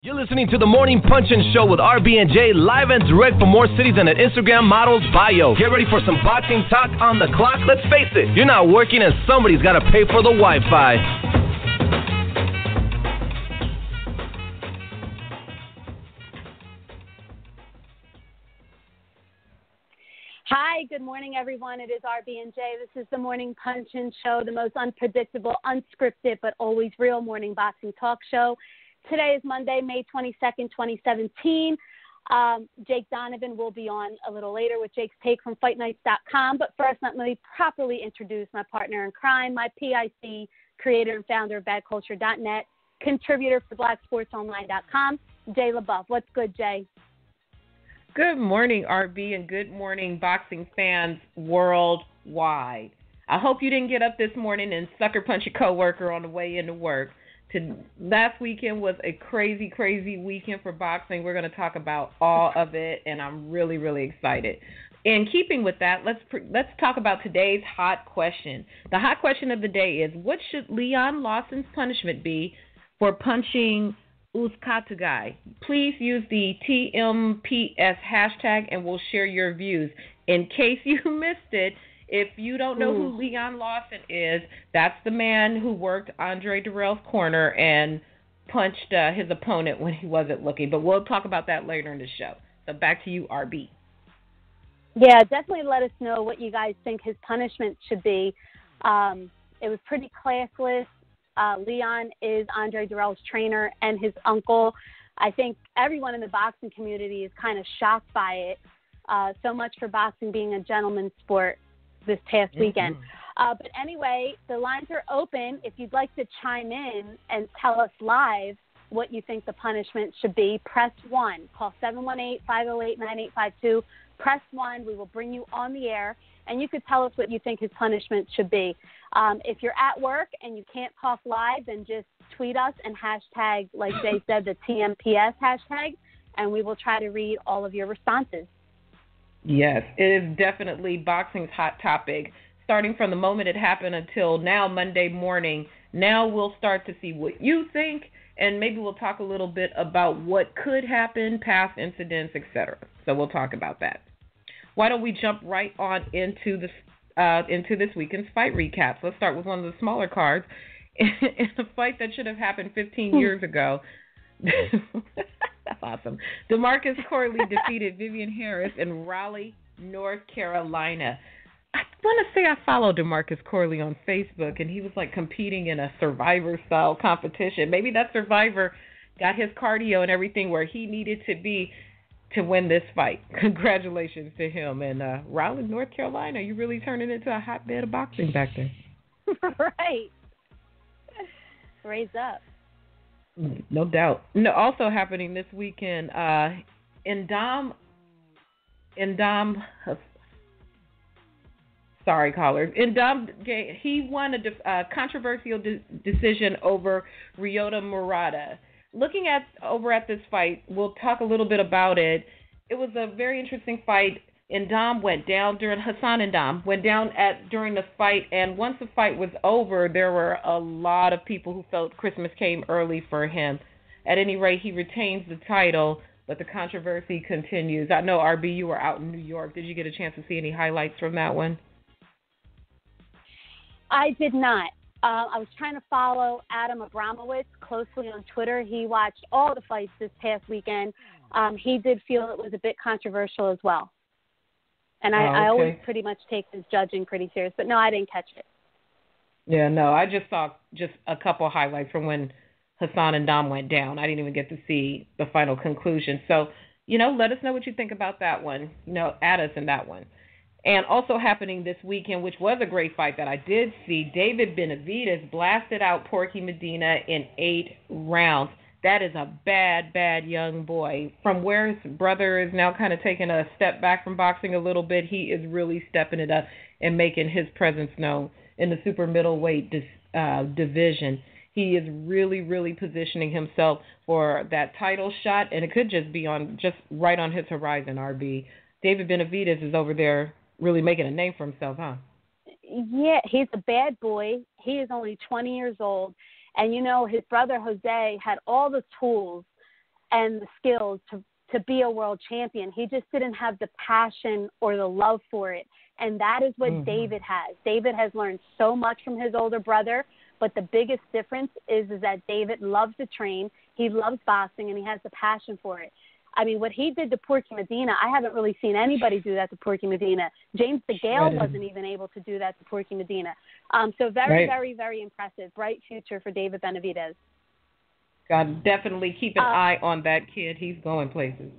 You're listening to the Morning Punchin' Show with RB and J, live and direct from more cities than an Instagram model's bio. Get ready for some boxing talk on the clock. Let's face it, you're not working and somebody's got to pay for the Wi-Fi. Hi, good morning, everyone. It is RB and J. This is the Morning Punchin' Show, the most unpredictable, unscripted, but always real morning boxing talk show. Today is Monday, May 22nd, 2017. Jake Donovan will be on a little later with Jake's Take from FightNights.com. But first, let me properly introduce my partner in crime, my PIC, creator and founder of BadCulture.net, contributor for BlackSportsOnline.com, Jay LaBeouf. What's good, Jay? Good morning, RB, and good morning, boxing fans worldwide. I hope you didn't get up this morning and sucker punch your coworker on the way into work. Last weekend was a crazy, crazy weekend for boxing. We're going to talk about all of it, and I'm really, really excited. In keeping with that, let's talk about today's hot question. The hot question of the day is, what should Leon Lawson's punishment be for punching Uzcategui? Please use the TMPS hashtag, and we'll share your views. In case you missed it, if you don't know who Leon Lawson is, that's the man who worked Andre Dirrell's corner and punched his opponent when he wasn't looking. But we'll talk about that later in the show. So back to you, RB. Yeah, definitely let us know what you guys think his punishment should be. It was pretty classless. Leon is Andre Dirrell's trainer and his uncle. I think everyone in the boxing community is kind of shocked by it. So much for boxing being a gentleman's sport this past weekend. But anyway, the lines are open. If you'd like to chime in and tell us live what you think the punishment should be, press 1. Call 718-508-9852. Press 1. We will bring you on the air, and you could tell us what you think his punishment should be. If you're at work and you can't talk live, then just tweet us and hashtag, like Jay said, the TMPS hashtag, and we will try to read all of your responses. Yes, it is definitely boxing's hot topic. Starting from the moment it happened until now, Monday morning, now we'll start to see what you think, and maybe we'll talk a little bit about what could happen, past incidents, etc. So we'll talk about that. Why don't we jump right on into this weekend's fight recaps? Let's start with one of the smaller cards. In a fight that should have happened 15 years ago. That's awesome. DeMarcus Corley defeated Vivian Harris in Raleigh, North Carolina. I want to say I followed DeMarcus Corley on Facebook, and he was like competing in a Survivor-style competition. Maybe that Survivor got his cardio and everything where he needed to be to win this fight. Congratulations to him. And Raleigh, North Carolina, you really turning into a hotbed of boxing back there. Right. Raise up. No doubt. No, also happening this weekend, Indam, sorry, callers. Indam, he won a controversial decision over Ryota Murata. Looking at this fight, we'll talk a little bit about it. It was a very interesting fight. Hassan Indam went down during the fight, and once the fight was over, there were a lot of people who felt Christmas came early for him. At any rate, he retains the title, but the controversy continues. I know, RB, you were out in New York. Did you get a chance to see any highlights from that one? I did not. I was trying to follow Adam Abramowitz closely on Twitter. He watched all the fights this past weekend. He did feel it was a bit controversial as well. And I always pretty much take his judging pretty serious. But, no, I didn't catch it. Yeah, no, I just saw just a couple of highlights from when Hassan Indam went down. I didn't even get to see the final conclusion. So, let us know what you think about that one. Add us in that one. And also happening this weekend, which was a great fight that I did see, David Benavidez blasted out Porky Medina in 8 rounds. That is a bad, bad young boy. From where his brother is now kind of taking a step back from boxing a little bit, he is really stepping it up and making his presence known in the super middleweight division. He is really, really positioning himself for that title shot, and it could just be just right on his horizon, RB. David Benavidez is over there really making a name for himself, huh? Yeah, he's a bad boy. He is only 20 years old. And, his brother Jose had all the tools and the skills to be a world champion. He just didn't have the passion or the love for it. And that is what David has. David has learned so much from his older brother, but the biggest difference is that David loves to train, he loves boxing, and he has the passion for it. I mean, what he did to Porky Medina, I haven't really seen anybody do that to Porky Medina. James DeGale wasn't even able to do that to Porky Medina. So very, very, very impressive. Bright future for David Benavidez. Got to definitely keep an eye on that kid. He's going places.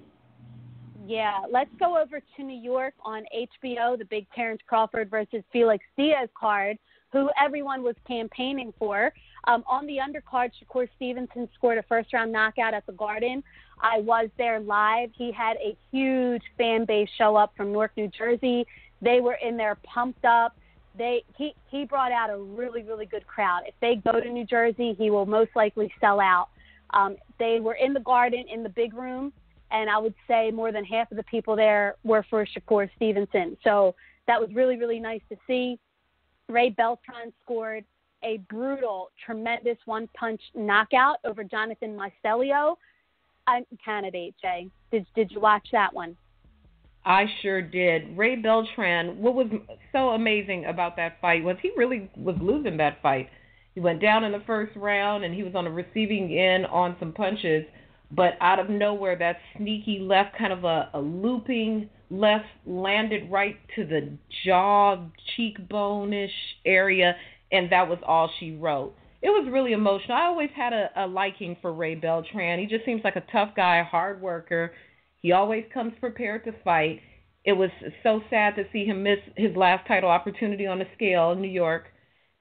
Yeah, let's go over to New York on HBO, the big Terrence Crawford versus Felix Diaz card, who everyone was campaigning for. On the undercard, Shakur Stevenson scored a first-round knockout at the Garden. I was there live. He had a huge fan base show up from Newark, New Jersey. They were in there pumped up. He brought out a really, really good crowd. If they go to New Jersey, he will most likely sell out. They were in the Garden, in the big room, and I would say more than half of the people there were for Shakur Stevenson. So that was really, really nice to see. Ray Beltran scored a brutal, tremendous one-punch knockout over Jonathan Marcello. Candidate, Jay. Did you watch that one? I sure did. Ray Beltran, what was so amazing about that fight was he really was losing that fight. He went down in the first round, and he was on the receiving end on some punches, but out of nowhere, that sneaky left, kind of a looping left, landed right to the jaw, cheekbone-ish area, and that was all she wrote. It was really emotional. I always had a liking for Ray Beltran. He just seems like a tough guy, a hard worker. He always comes prepared to fight. It was so sad to see him miss his last title opportunity on the scale in New York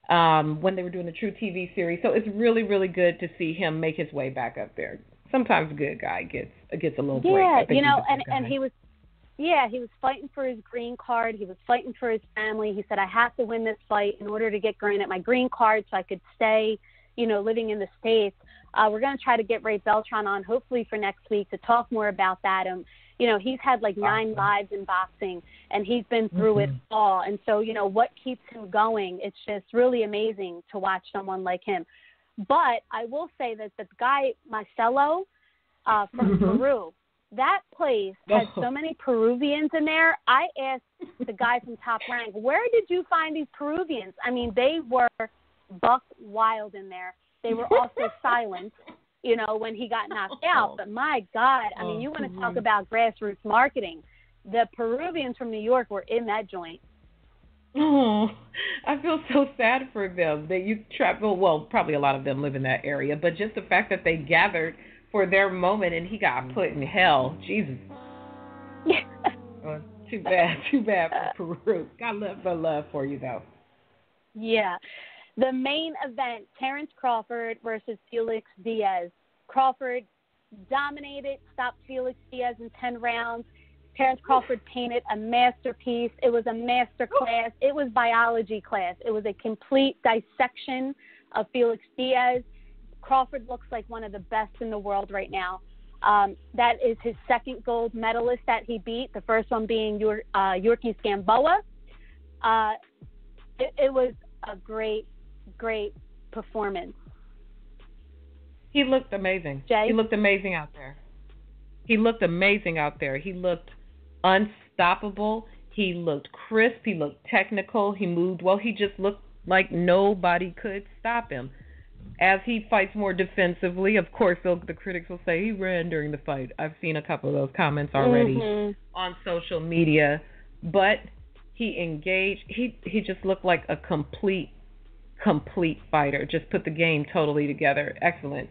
when they were doing the True TV series. So it's really, really good to see him make his way back up there. Sometimes a good guy gets a little break. Yeah, you know, and he was fighting for his green card. He was fighting for his family. He said, I have to win this fight in order to get granted my green card so I could stay, you know, living in the States. We're going to try to get Ray Beltran on hopefully for next week to talk more about that. You know, he's had like 9 lives in boxing, and he's been through it all. And so, you know, what keeps him going? It's just really amazing to watch someone like him. But I will say that the guy, Marcelo, from Peru, that place had so many Peruvians in there. I asked the guy from Top Rank, where did you find these Peruvians? I mean, they were buck wild in there. They were also silent, you know, when he got knocked out. But my God, I mean, you want to talk about grassroots marketing. The Peruvians from New York were in that joint. Oh, I feel so sad for them that you travel. Well, probably a lot of them live in that area, but just the fact that they gathered for their moment and he got put in hell. Jesus. Too bad for Peru. Got love for you, though. Yeah. The main event, Terrence Crawford versus Felix Diaz. Crawford dominated, stopped Felix Diaz in 10 rounds. Terrence Crawford painted a masterpiece. It was a master class. It was biology class. It was a complete dissection of Felix Diaz. Crawford looks like one of the best in the world right now. That is his second gold medalist that he beat, the first one being Yorkie Gamboa. It was a great performance. He looked amazing. Jay? He looked amazing out there. He looked unstoppable. He looked crisp. He looked technical. He moved well. He just looked like nobody could stop him. As he fights more defensively, of course, the critics will say he ran during the fight. I've seen a couple of those comments already on social media. But he engaged. He just looked like a complete fighter. Just put the game totally together. Excellent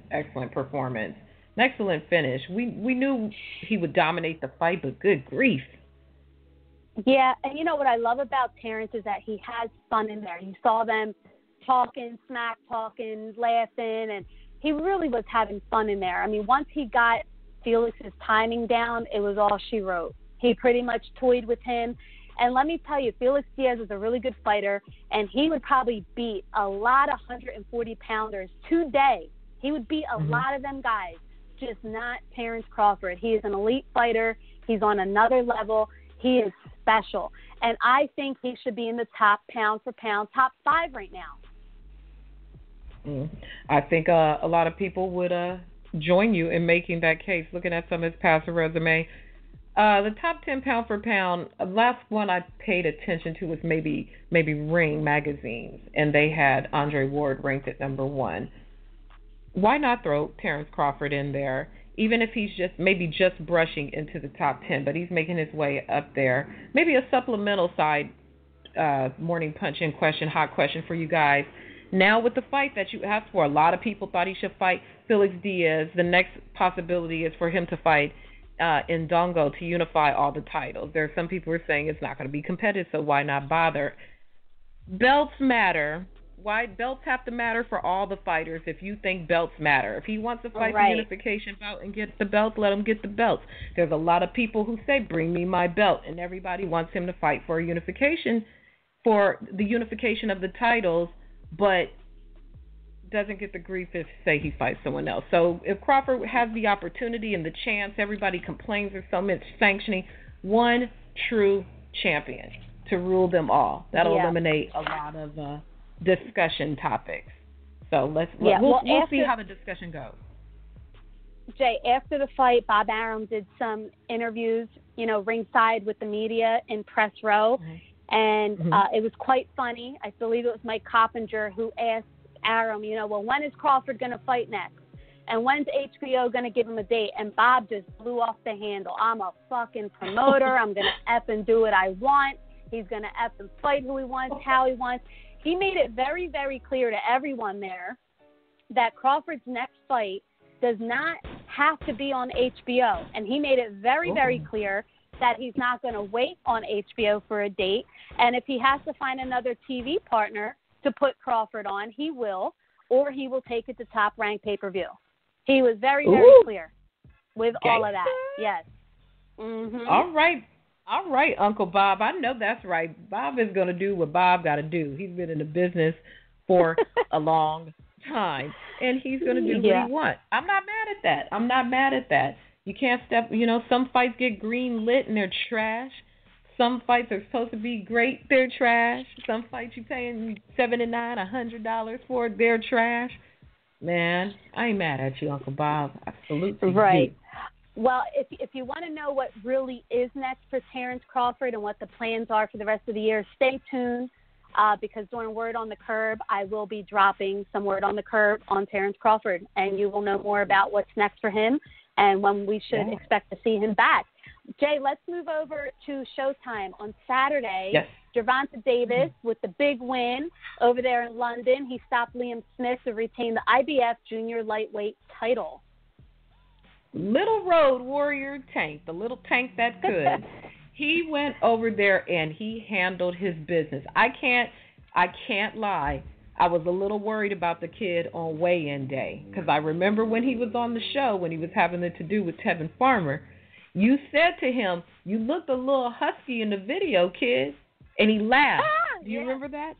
performance. An excellent finish. We knew he would dominate the fight, but good grief. Yeah, and you know what I love about Terrence is that he has fun in there. You saw them talking, smack talking, laughing, and he really was having fun in there. I mean, once he got Felix's timing down, it was all she wrote. He pretty much toyed with him. And let me tell you, Felix Diaz is a really good fighter, and he would probably beat a lot of 140-pounders today. He would beat a lot of them guys, just not Terrence Crawford. He is an elite fighter. He's on another level. He is special. And I think he should be in the top pound for pound, top 5 right now. I think a lot of people would join you in making that case, looking at some of his past resume. The top 10 pound for pound, last one I paid attention to was maybe Ring magazines, and they had Andre Ward ranked at number 1. Why not throw Terrence Crawford in there, even if he's just brushing into the top 10, but he's making his way up there. Maybe a supplemental side morning punch-in question, hot question for you guys. Now with the fight that you asked for, a lot of people thought he should fight Felix Diaz. The next possibility is for him to fight in Dongo to unify all the titles. There are some people who are saying it's not going to be competitive, so why not bother? Belts matter. Why belts have to matter for all the fighters if you think belts matter. If he wants to fight the unification bout and get the belt, let him get the belts. There's a lot of people who say, bring me my belt, and everybody wants him to fight for the unification of the titles, but doesn't get the grief if, say, he fights someone else. So if Crawford has the opportunity and the chance, everybody complains there's so much sanctioning, one true champion to rule them all. That'll eliminate a lot of discussion topics. So we'll see how the discussion goes. Jay, after the fight, Bob Arum did some interviews, ringside with the media in press row, and it was quite funny. I believe it was Mike Coppinger who asked Arum, when is Crawford going to fight next? And when's HBO going to give him a date? And Bob just blew off the handle. I'm a fucking promoter. I'm going to effing do what I want. He's going to effing fight who he wants, how he wants. He made it very, very clear to everyone there that Crawford's next fight does not have to be on HBO. And he made it very, very clear that he's not going to wait on HBO for a date. And if he has to find another TV partner to put Crawford on, he will, or he will take it to Top Rank pay-per-view. He was very, very clear with all of that. Yes. Mm-hmm. All right, Uncle Bob. I know that's right. Bob is going to do what Bob got to do. He's been in the business for a long time, and he's going to do what he wants. I'm not mad at that. You can't some fights get green lit and they're trash. Some fights are supposed to be great, they're trash. Some fights you're paying $79, $100 for, they're trash. Man, I ain't mad at you, Uncle Bob. Absolutely. Right. Well, if you want to know what really is next for Terrence Crawford and what the plans are for the rest of the year, stay tuned because during Word on the Curb, I will be dropping some Word on the Curb on Terrence Crawford, and you will know more about what's next for him and when we should expect to see him back. Jay, let's move over to Showtime on Saturday. Yes. Gervonta Davis with the big win over there in London. He stopped Liam Smith to retain the IBF junior lightweight title. Little road warrior Tank, the little tank that could. He went over there and he handled his business. I can't lie. I was a little worried about the kid on weigh-in day because I remember when he was on the show, when he was having it to do with Tevin Farmer, you said to him, you looked a little husky in the video, kid. And he laughed. Do you remember that?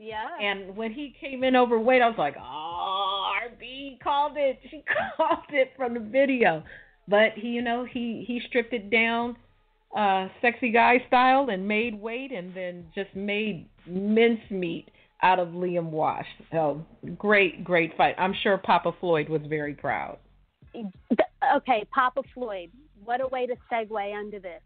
Yeah. And when he came in overweight, I was like, RB called it. She called it from the video. But, he stripped it down sexy guy style and made weight and then just made mincemeat out of Liam Wash. So, great fight. I'm sure Papa Floyd was very proud. Okay, Papa Floyd. What a way to segue into this.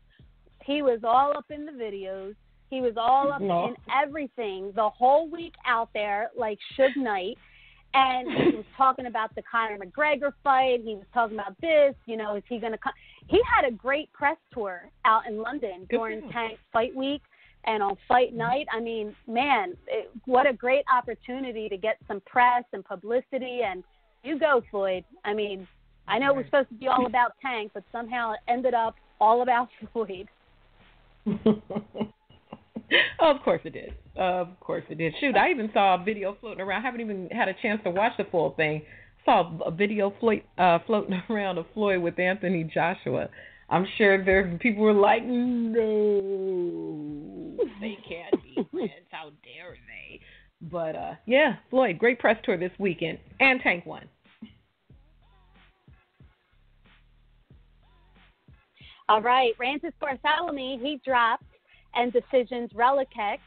He was all up in the videos. He was all up in everything the whole week out there like Suge Knight. And he was talking about the Conor McGregor fight. He was talking about this. Is he going to come? He had a great press tour out in London during Tank's fight week and on fight night. I mean, man, what a great opportunity to get some press and publicity. And you go, Floyd. I mean, I know it was supposed to be all about Tank, but somehow it ended up all about Floyd. Of course it did. Shoot, I even saw a video floating around. I haven't even had a chance to watch the full thing. Saw a video floating around of Floyd with Anthony Joshua. I'm sure there people were like, no, they can't be friends. How dare they? But, Floyd, great press tour this weekend. And Tank won. All right, Rancis Bartholomew, he dropped and decisions Relicek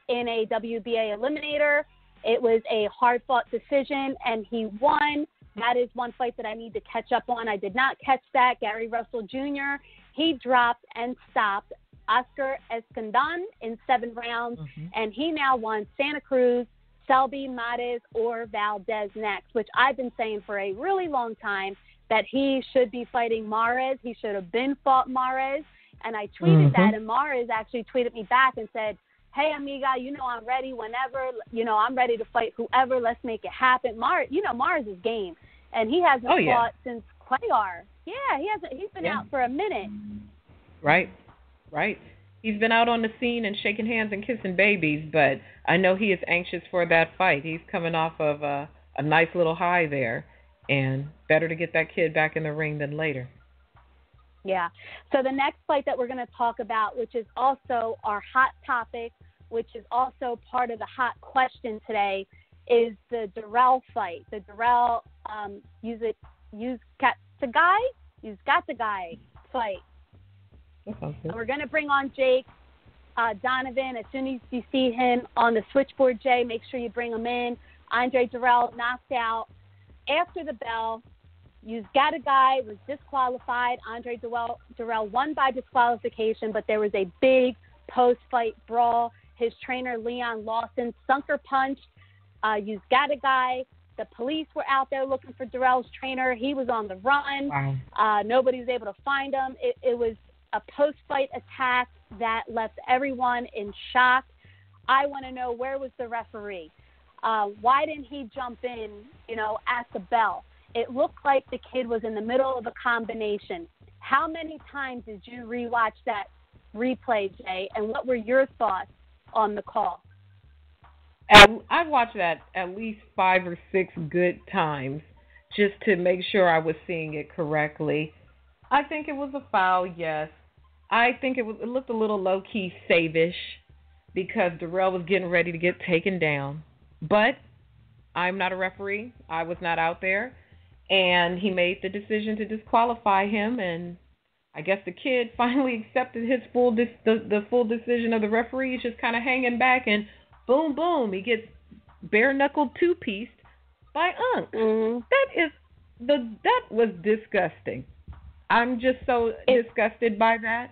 in a WBA eliminator. It was a hard-fought decision, and he won That is one fight that I need to catch up on. I did not catch that. Gary Russell Jr., he dropped and stopped Oscar Escandon in 7 rounds, and he now wants Santa Cruz, Selby, Mares, or Valdez next, which I've been saying for a really long time that he should be fighting Mares. He should have been fought Mares, and I tweeted that, and Mares actually tweeted me back and said, hey, amiga, I'm ready whenever. I'm ready to fight whoever. Let's make it happen. Mares is game, and he hasn't fought since Cuellar. Yeah, he hasn't. He's been out for a minute. Right. He's been out on the scene and shaking hands and kissing babies, but I know he is anxious for that fight. He's coming off of a nice little high there, and better to get that kid back in the ring than later. Yeah. So the next fight that we're going to talk about, which is also our hot topic, which is also part of the hot question today, is the Dirrell fight. The Dirrell Uzcategui fight. We're going to bring on Jake Donovan. As soon as you see him on the switchboard, Jay, make sure you bring him in. Andre Dirrell knocked out after the bell. Uzcategui was disqualified. Andre Dirrell won by disqualification, but there was a big post-fight brawl. His trainer, Leon Lawson, sunker punched Uzcategui. The police were out there looking for Dirrell's trainer. He was on the run. Wow. Nobody was able to find him. It was a post-fight attack that left everyone in shock. I want to know, where was the referee? Why didn't he jump in, at the bell? It looked like the kid was in the middle of a combination. How many times did you rewatch that replay, Jay? And what were your thoughts on the call? I watched that at least 5 or 6 good times just to make sure I was seeing it correctly. I think it was a foul, yes. I think it looked a little low-key save-ish because Dirrell was getting ready to get taken down. But I'm not a referee. I was not out there. And he made the decision to disqualify him, and I guess the kid finally accepted his the full decision of the referee. He's just kind of hanging back, and boom, boom, he gets bare-knuckled two-pieced by Unc. That was disgusting. I'm just so disgusted by that.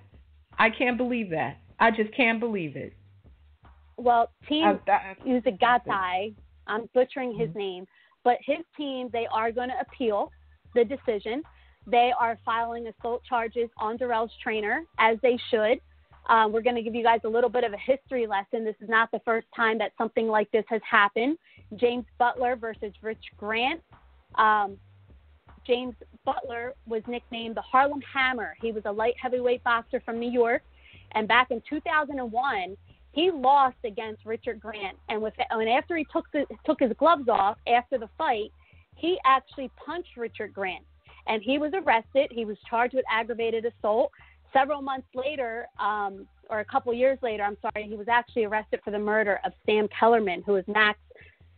I can't believe that. I just can't believe it. Well, Team Uzcategui, I'm butchering his name, but his team, they are going to appeal the decision. They are filing assault charges on Dirrell's trainer, as they should. We're going to give you guys a little bit of a history lesson. This is not the first time that something like this has happened. James Butler versus Rich Grant. James Butler was nicknamed the Harlem Hammer. He was a light heavyweight boxer from New York. And back in 2001, he lost against Richard Grant. And after he took his gloves off after the fight, he actually punched Richard Grant. And he was arrested. He was charged with aggravated assault. Several months later, or a couple years later, he was actually arrested for the murder of Sam Kellerman, who was Max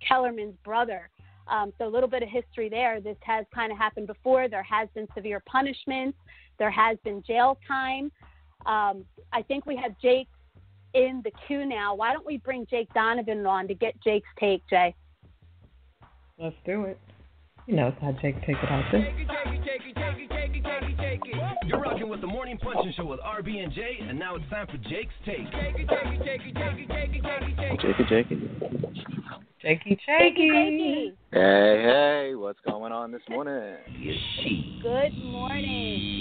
Kellerman's brother. So a little bit of history there. This has kind of happened before. There has been severe punishments. There has been jail time. I think we have Jake in the queue now. Why don't we bring Jake Donovan on to get Jake's take, Jay? Let's do it. You know how Jake take it out there. You're rocking with the Morning Punching Show with RB and J, and now it's time for Jake's take. Jakey. Hey, what's going on this morning? Good morning.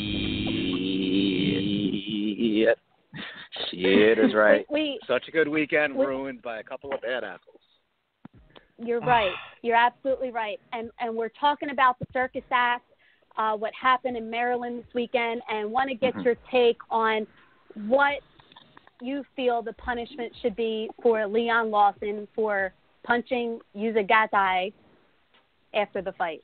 Shit is right. Wait. Such a good weekend ruined by a couple of bad apples. You're right. You're absolutely right. And we're talking about the Circus Act, what happened in Maryland this weekend, and want to get your take on what you feel the punishment should be for Leon Lawson for punching Uzcategui after the fight.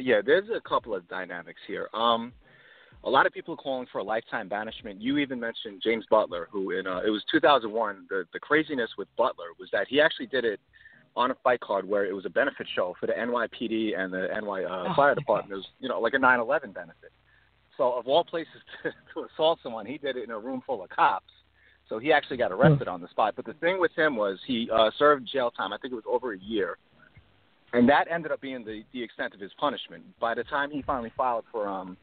Yeah, there's a couple of dynamics here. A lot of people are calling for a lifetime banishment. You even mentioned James Butler, who it was 2001. The craziness with Butler was that he actually did it on a fight card where it was a benefit show for the NYPD and the Fire Department. It was, like a 9/11 benefit. So of all places to assault someone, he did it in a room full of cops. So he actually got arrested on the spot. But the thing with him was he served jail time. I think it was over a year. And that ended up being the extent of his punishment. By the time he finally filed for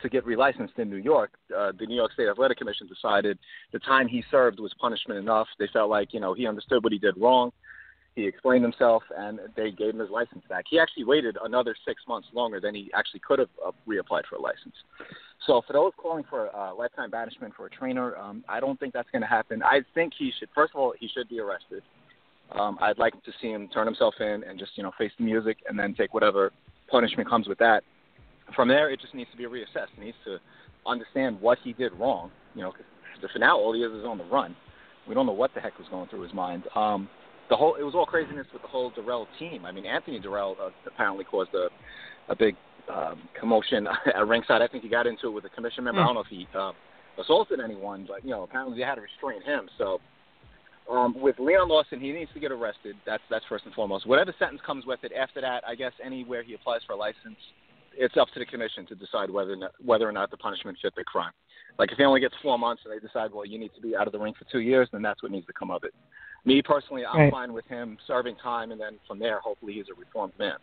to get relicensed in New York, the New York State Athletic Commission decided the time he served was punishment enough. They felt like, he understood what he did wrong. He explained himself, and they gave him his license back. He actually waited another 6 months longer than he actually could have reapplied for a license. So for those calling for lifetime banishment for a trainer, I don't think that's going to happen. I think first of all, he should be arrested. I'd like to see him turn himself in and just, face the music and then take whatever punishment comes with that. From there, it just needs to be reassessed. He needs to understand what he did wrong, because for now, all he is on the run. We don't know what the heck was going through his mind. It was all craziness with the whole Dirrell team. I mean, Anthony Dirrell apparently caused a big commotion at ringside. I think he got into it with a commission member. I don't know if he assaulted anyone, but, apparently they had to restrain him. So with Leon Lawson, he needs to get arrested. That's first and foremost. Whatever sentence comes with it, after that, I guess anywhere he applies for a license, it's up to the commission to decide whether or not the punishment fit the crime. Like if he only gets 4 months and they decide, well, you need to be out of the ring for 2 years, then that's what needs to come of it. Me personally, I'm fine with him serving time, and then from there, hopefully he's a reformed man.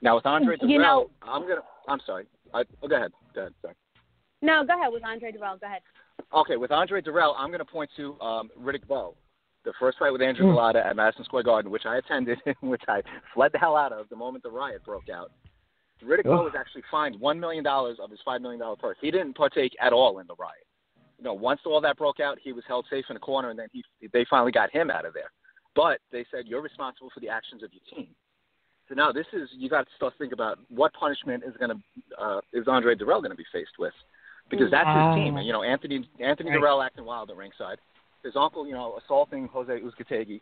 Now with Andre Dirrell, I'm sorry. Go ahead. Sorry. No, go ahead with Andre Dirrell. Go ahead. Okay, with Andre Dirrell, I'm going to point to Riddick Bowe, the first fight with Andrew Golota at Madison Square Garden, which I attended, which I fled the hell out of the moment the riot broke out. Riddick Bowe was actually fined $1 million of his $5 million purse. He didn't partake at all in the riot. Once all that broke out, he was held safe in a corner, and then they finally got him out of there. But they said, you're responsible for the actions of your team. So now you got to start thinking about what punishment is Andre Dirrell going to be faced with, because that's his team. And, Anthony Dirrell acting wild at ringside. His uncle, assaulting Jose Uzcategui,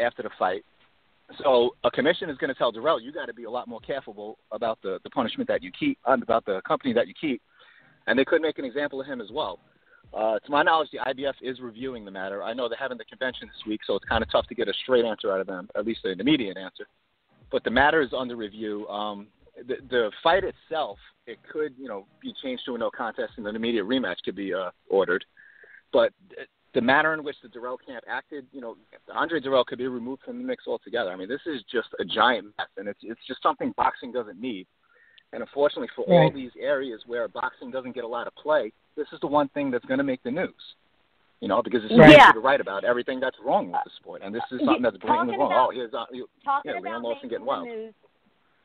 after the fight. So a commission is going to tell Dirrell, you got to be a lot more careful about the punishment that you keep, about the company that you keep. And they could make an example of him as well. To my knowledge, the IBF is reviewing the matter. I know they're having the convention this week, so it's kind of tough to get a straight answer out of them, at least an immediate answer. But the matter is under review. The fight itself, it could, be changed to a no contest, and an immediate rematch could be ordered. But the manner in which the Dirrell camp acted, Andre Dirrell could be removed from the mix altogether. I mean, this is just a giant mess, and it's just something boxing doesn't need. And unfortunately, for all these areas where boxing doesn't get a lot of play, this is the one thing that's going to make the news. Because it's starting to write about everything that's wrong with the sport, and this is something that's blatantly wrong. Leon Lawson getting wild.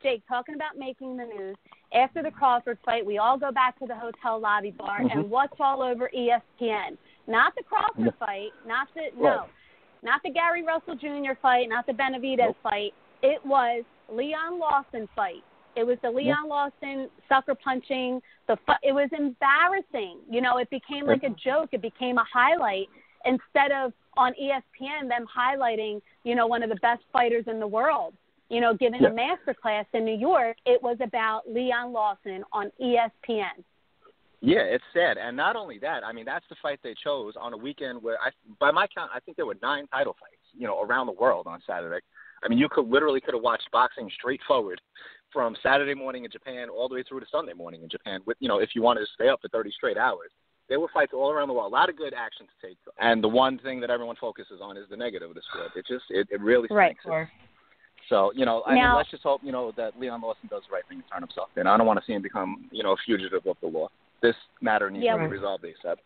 Jake, talking about making the news, after the Crawford fight, we all go back to the hotel lobby bar, and what's all over ESPN? Not the Crawford fight, not the Gary Russell Jr. fight, not the Benavidez fight. It was Leon Lawson fight. It was the Leon Lawson sucker punching. It was embarrassing. It became like a joke. It became a highlight instead of on ESPN them highlighting, one of the best fighters in the world, giving a masterclass in New York. It was about Leon Lawson on ESPN. Yeah, it's sad. And not only that, I mean, that's the fight they chose on a weekend where, by my count, I think there were 9 title fights, around the world on Saturday. I mean, you could have watched boxing straight forward from Saturday morning in Japan all the way through to Sunday morning in Japan, with, if you wanted to stay up for 30 straight hours. There were fights all around the world, a lot of good action to take. And the one thing that everyone focuses on is the negative of the sport. It really stinks. Right. So, let's just hope, that Leon Lawson does the right thing to turn himself in. I don't want to see him become, a fugitive of the law. This matter needs to be resolved ASAP.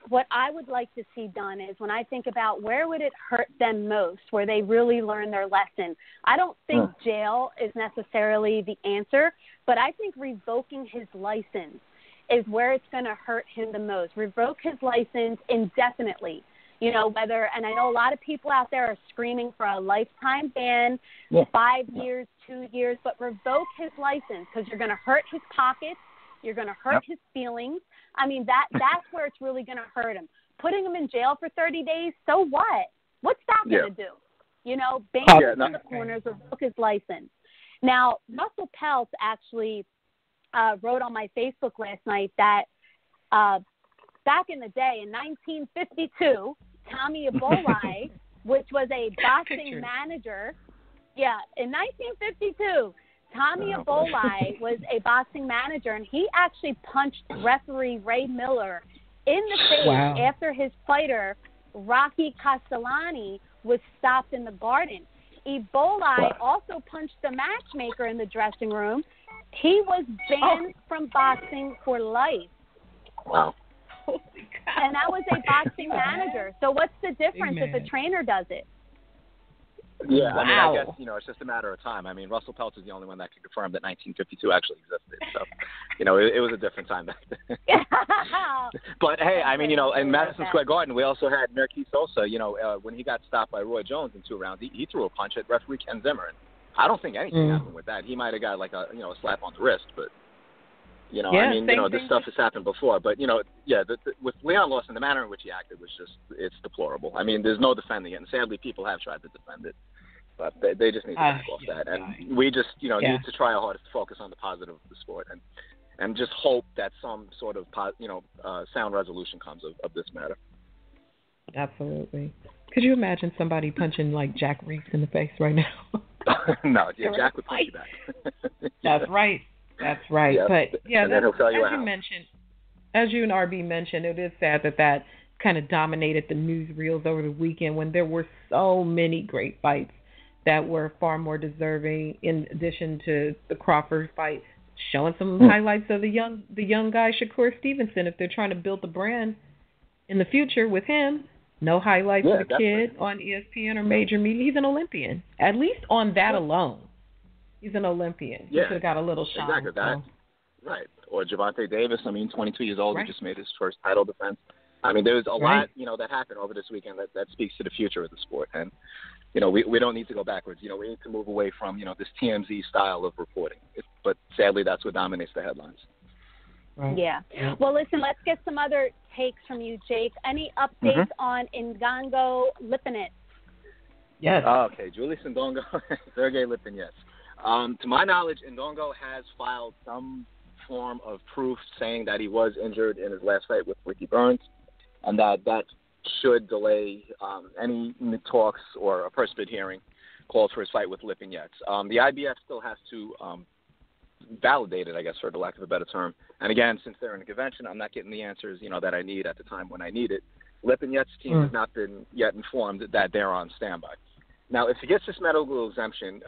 What I would like to see done is when I think about where would it hurt them most, where they really learn their lesson. I don't think jail is necessarily the answer, but I think revoking his license is where it's going to hurt him the most. Revoke his license indefinitely. And I know a lot of people out there are screaming for a lifetime ban, 5 years, 2 years, but revoke his license because you're going to hurt his pockets. You're going to hurt his feelings. I mean, that's where it's really going to hurt him. Putting him in jail for 30 days, so what? What's that going to do? Ban him in the corners, revoke his license. Now, Russell Peltz actually wrote on my Facebook last night that back in the day, in 1952, Tommy Abolai, which was a boxing manager, in 1952, Tommy Abolai was a boxing manager, and he actually punched referee Ray Miller in the face after his fighter, Rocky Castellani, was stopped in the garden. Ebola also punched the matchmaker in the dressing room. He was banned from boxing for life. Wow. Holy cow. And that was a boxing manager. So what's the difference if a trainer does it? Yeah, wow. I mean, I guess, it's just a matter of time. I mean, Russell Peltz is the only one that can confirm that 1952 actually existed. So, it was a different time back then. But, hey, I mean, in Madison Square Garden, we also had Narkis Sosa, when he got stopped by Roy Jones in 2 rounds, he threw a punch at referee Ken Zimmer. And I don't think anything happened with that. He might have got, like, a slap on the wrist, but... this stuff has happened before, but with Leon Lawson, the manner in which he acted was it's deplorable. I mean, there's no defending it, and sadly, people have tried to defend it, but they just need to back off that, and we just need to try our hardest to focus on the positive of the sport, and just hope that some sort of sound resolution comes of this matter. Absolutely. Could you imagine somebody punching like Jack Reeves in the face right now? No, Jack would punch you back. That's right. That's right. Yeah. But and then he'll tell you as you and RB mentioned, it is sad that kind of dominated the newsreels over the weekend when there were so many great fights that were far more deserving. In addition to the Crawford fight, showing some highlights of the young guy Shakur Stevenson. If they're trying to build the brand in the future with him, no highlights of the kid on ESPN or major media. He's an Olympian. At least on that alone. He's an Olympian. He should have got a little shine. Exactly that. Right. Or Gervonta Davis, 22 years old, he just made his first title defense. I mean, there's a lot, that happened over this weekend that speaks to the future of the sport. And, we don't need to go backwards. We need to move away from, this TMZ style of reporting. But sadly, that's what dominates the headlines. Right. Yeah. Well, listen, let's get some other takes from you, Jake. Any updates on Ngannou Lipinets? Yes. Okay, Julie Sindongo, Sergey Lipinets. To my knowledge, Ndongo has filed some form of proof saying that he was injured in his last fight with Ricky Burns, and that should delay any talks or a pursuant hearing called for his fight with Lipinets. The IBF still has to validate it, I guess, for the lack of a better term. And again, since they're in a convention, I'm not getting the answers, that I need at the time when I need it. Lipinets' team has not been yet informed that they're on standby. Now, if he gets this medical exemption,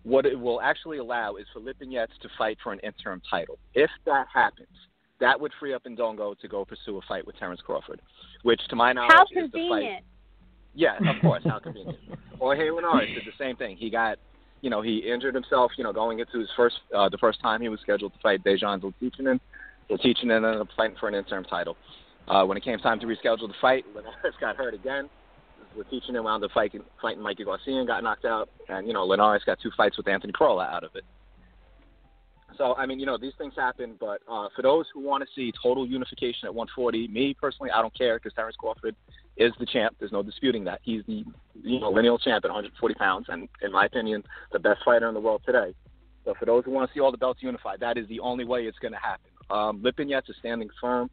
what it will actually allow is for Lipinets to fight for an interim title. If that happens, that would free up Ndongo to go pursue a fight with Terence Crawford, which, to my knowledge, is the fight. Yeah, of course, how convenient. Or Linares did the same thing. He got, he injured himself, going into his the first time he was scheduled to fight Dejan Zlaticanin. Zlaticanin ended up fighting for an interim title. When it came time to reschedule the fight, Linares got hurt again. Zlaticanin wound up fighting Mikey Garcia and got knocked out. And, Linares got 2 fights with Anthony Corolla out of it. So, I mean, these things happen. But for those who want to see total unification at 140, me personally, I don't care because Terence Crawford is the champ. There's no disputing that. He's the lineal champ at 140 pounds and, in my opinion, the best fighter in the world today. So for those who want to see all the belts unified, that is the only way it's going to happen. Lipinets is standing firm.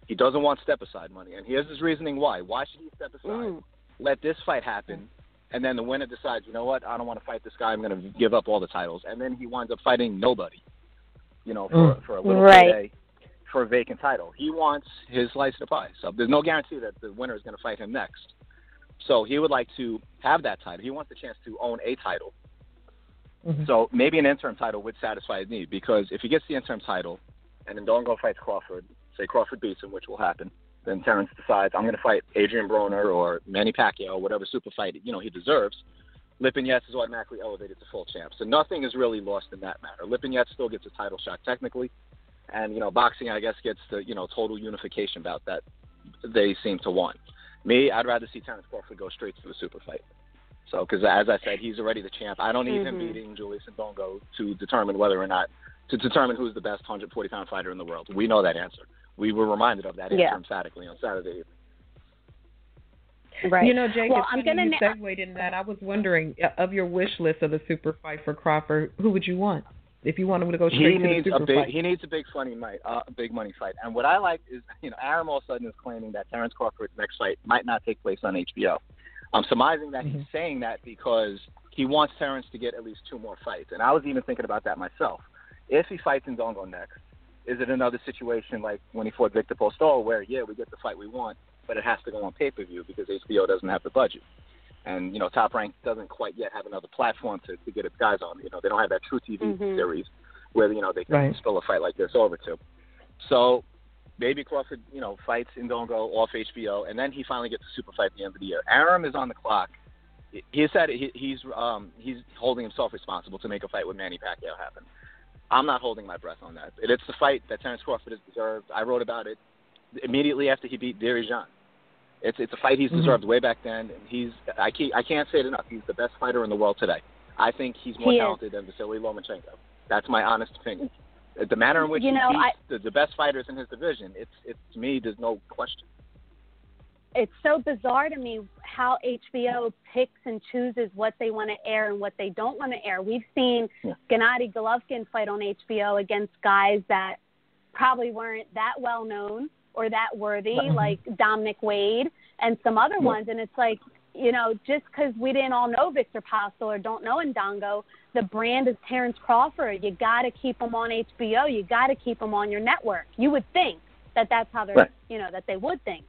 He doesn't want step-aside money. And here's his reasoning why. Why should he step aside? Let this fight happen, and then the winner decides, you know what, I don't want to fight this guy, I'm going to give up all the titles. And then he winds up fighting nobody, for a little payday for a vacant title. He wants his slice of the pie. So there's no guarantee that the winner is going to fight him next. So he would like to have that title. He wants the chance to own a title. So maybe an interim title would satisfy his need, because if he gets the interim title and then Ndongo fights Crawford, say Crawford beats him, which will happen, then Terence decides, I'm going to fight Adrian Broner or Manny Pacquiao, whatever super fight he deserves. Lipinets is automatically elevated to full champ. So nothing is really lost in that matter. Lipinets still gets a title shot technically, and boxing, I guess, gets the total unification bout that they seem to want. Me, I'd rather see Terence Crawford go straight to the super fight. So, because as I said, he's already the champ. I don't need him beating Julius Ndongo to determine who's the best 140-pound fighter in the world. We know that answer. We were reminded of that answer emphatically on Saturday. Right. Jake, you segued in that. I was wondering, of your wish list of the super fight for Crawford, who would you want if you want him to go straight to the super fight? He needs a big money fight. And what I like is, Aaron all of a sudden is claiming that Terence Crawford's next fight might not take place on HBO. I'm surmising that he's saying that because he wants Terence to get at least 2 more fights. And I was even thinking about that myself. If he fights Ndongo next, is it another situation like when he fought Victor Postol where, we get the fight we want, but it has to go on pay-per-view because HBO doesn't have the budget? And, Top Rank doesn't quite yet have another platform to get its guys on. They don't have that True TV series where, they can spill a fight like this over to. So maybe Crawford, fights Indongo off HBO, and then he finally gets a super fight at the end of the year. Arum is on the clock. He said he's holding himself responsible to make a fight with Manny Pacquiao happen. I'm not holding my breath on that. It's the fight that Terence Crawford has deserved. I wrote about it immediately after he beat Dirrell. It's a fight he's deserved way back then. And I can't say it enough. He's the best fighter in the world today. I think he's more talented than Vasily Lomachenko. That's my honest opinion. The manner in which he beats the best fighters in his division, it's to me, there's no question. It's so bizarre to me how HBO picks and chooses what they want to air and what they don't want to air. We've seen Gennady Golovkin fight on HBO against guys that probably weren't that well known or that worthy, like Dominic Wade and some other ones. And it's like, just because we didn't all know Victor Pastel or don't know Ndongo, the brand is Terence Crawford. You got to keep him on HBO. You got to keep him on your network. You would think that that's how they're, that they would think.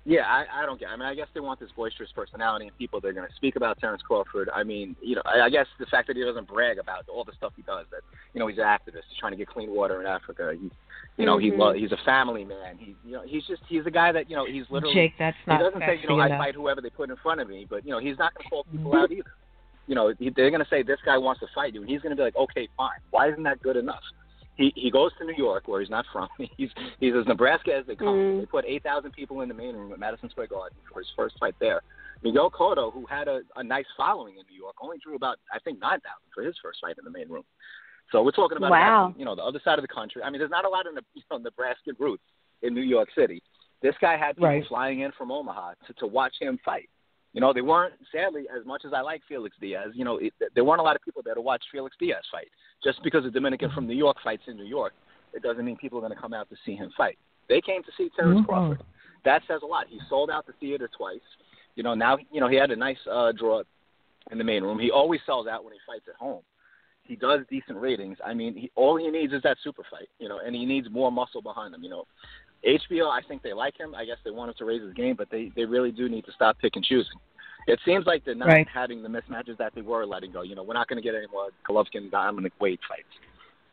Yeah, I don't get it. I mean, I guess they want this boisterous personality and people they're going to speak about Terence Crawford. I mean, I guess the fact that he doesn't brag about all the stuff he does, that, he's an activist. He's trying to get clean water in Africa. He's, he's a family man. He's a guy that, he's literally. Jake, that's not he doesn't say, enough. I fight whoever they put in front of me, but, he's not going to call people out either. They're going to say, this guy wants to fight you, and he's going to be like, okay, fine. Why isn't that good enough? He goes to New York, where he's not from. He's as Nebraska as they come. They put 8,000 people in the main room at Madison Square Garden for his first fight there. Miguel Cotto, who had a nice following in New York, only drew about, I think, 9,000 for his first fight in the main room. So we're talking about the other side of the country. I mean, there's not a lot of Nebraska roots in New York City. This guy had people flying in from Omaha to watch him fight. They weren't, sadly, as much as I like Felix Diaz, there weren't a lot of people there to watch Felix Diaz fight. Just because a Dominican from New York fights in New York, it doesn't mean people are going to come out to see him fight. They came to see Terence Crawford. That says a lot. He sold out the theater twice. Now, he had a nice draw in the main room. He always sells out when he fights at home. He does decent ratings. I mean, all he needs is that super fight, and he needs more muscle behind him, HBO, I think they like him. I guess they want him to raise his game, but they really do need to stop pick and choosing. It seems like they're not having the mismatches that they were letting go. We're not going to get any more Golovkin, Dominic Wade fights,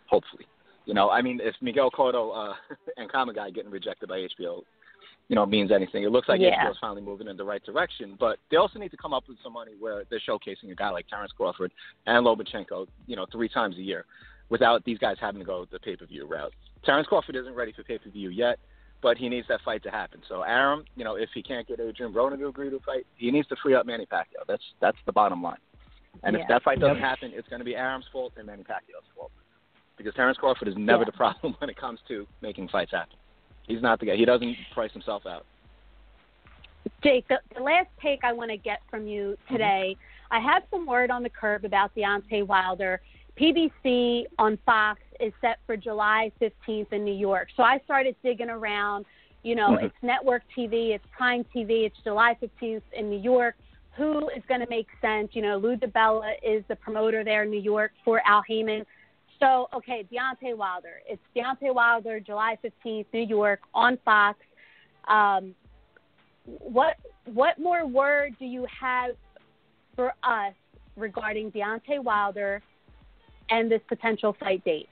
hopefully. I mean, if Miguel Cotto and Kamagai getting rejected by HBO, means anything. It looks like HBO is finally moving in the right direction, but they also need to come up with some money where they're showcasing a guy like Terence Crawford and Lomachenko, 3 times a year without these guys having to go the pay-per-view route. Terence Crawford isn't ready for pay-per-view yet, but he needs that fight to happen. So Arum, if he can't get Adrian Broner to agree to fight, he needs to free up Manny Pacquiao. That's the bottom line. And if that fight doesn't happen, it's going to be Arum's fault and Manny Pacquiao's fault. Because Terence Crawford is never the problem when it comes to making fights happen. He's not the guy. He doesn't price himself out. Jake, the last take I want to get from you today, I have some word on the curb about Deontay Wilder. PBC on Fox is set for July 15th in New York. So I started digging around. It's network TV, it's prime TV, it's July 15th in New York. Who is going to make sense? Lou DiBella is the promoter there in New York for Al Heyman. So, okay, Deontay Wilder. It's Deontay Wilder, July 15th, New York, on Fox. What more word do you have for us regarding Deontay Wilder and this potential fight date?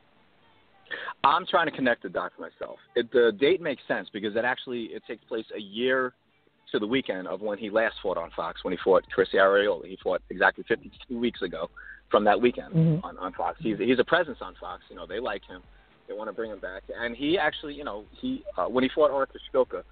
I'm trying to connect the dots myself. The date makes sense because it takes place a year to the weekend of when he last fought on Fox, when he fought Chris Arreola. He fought exactly 52 weeks ago from that weekend on Fox. He's a presence on Fox. They like him. They want to bring him back. And he actually, when he fought Arthur Szpilka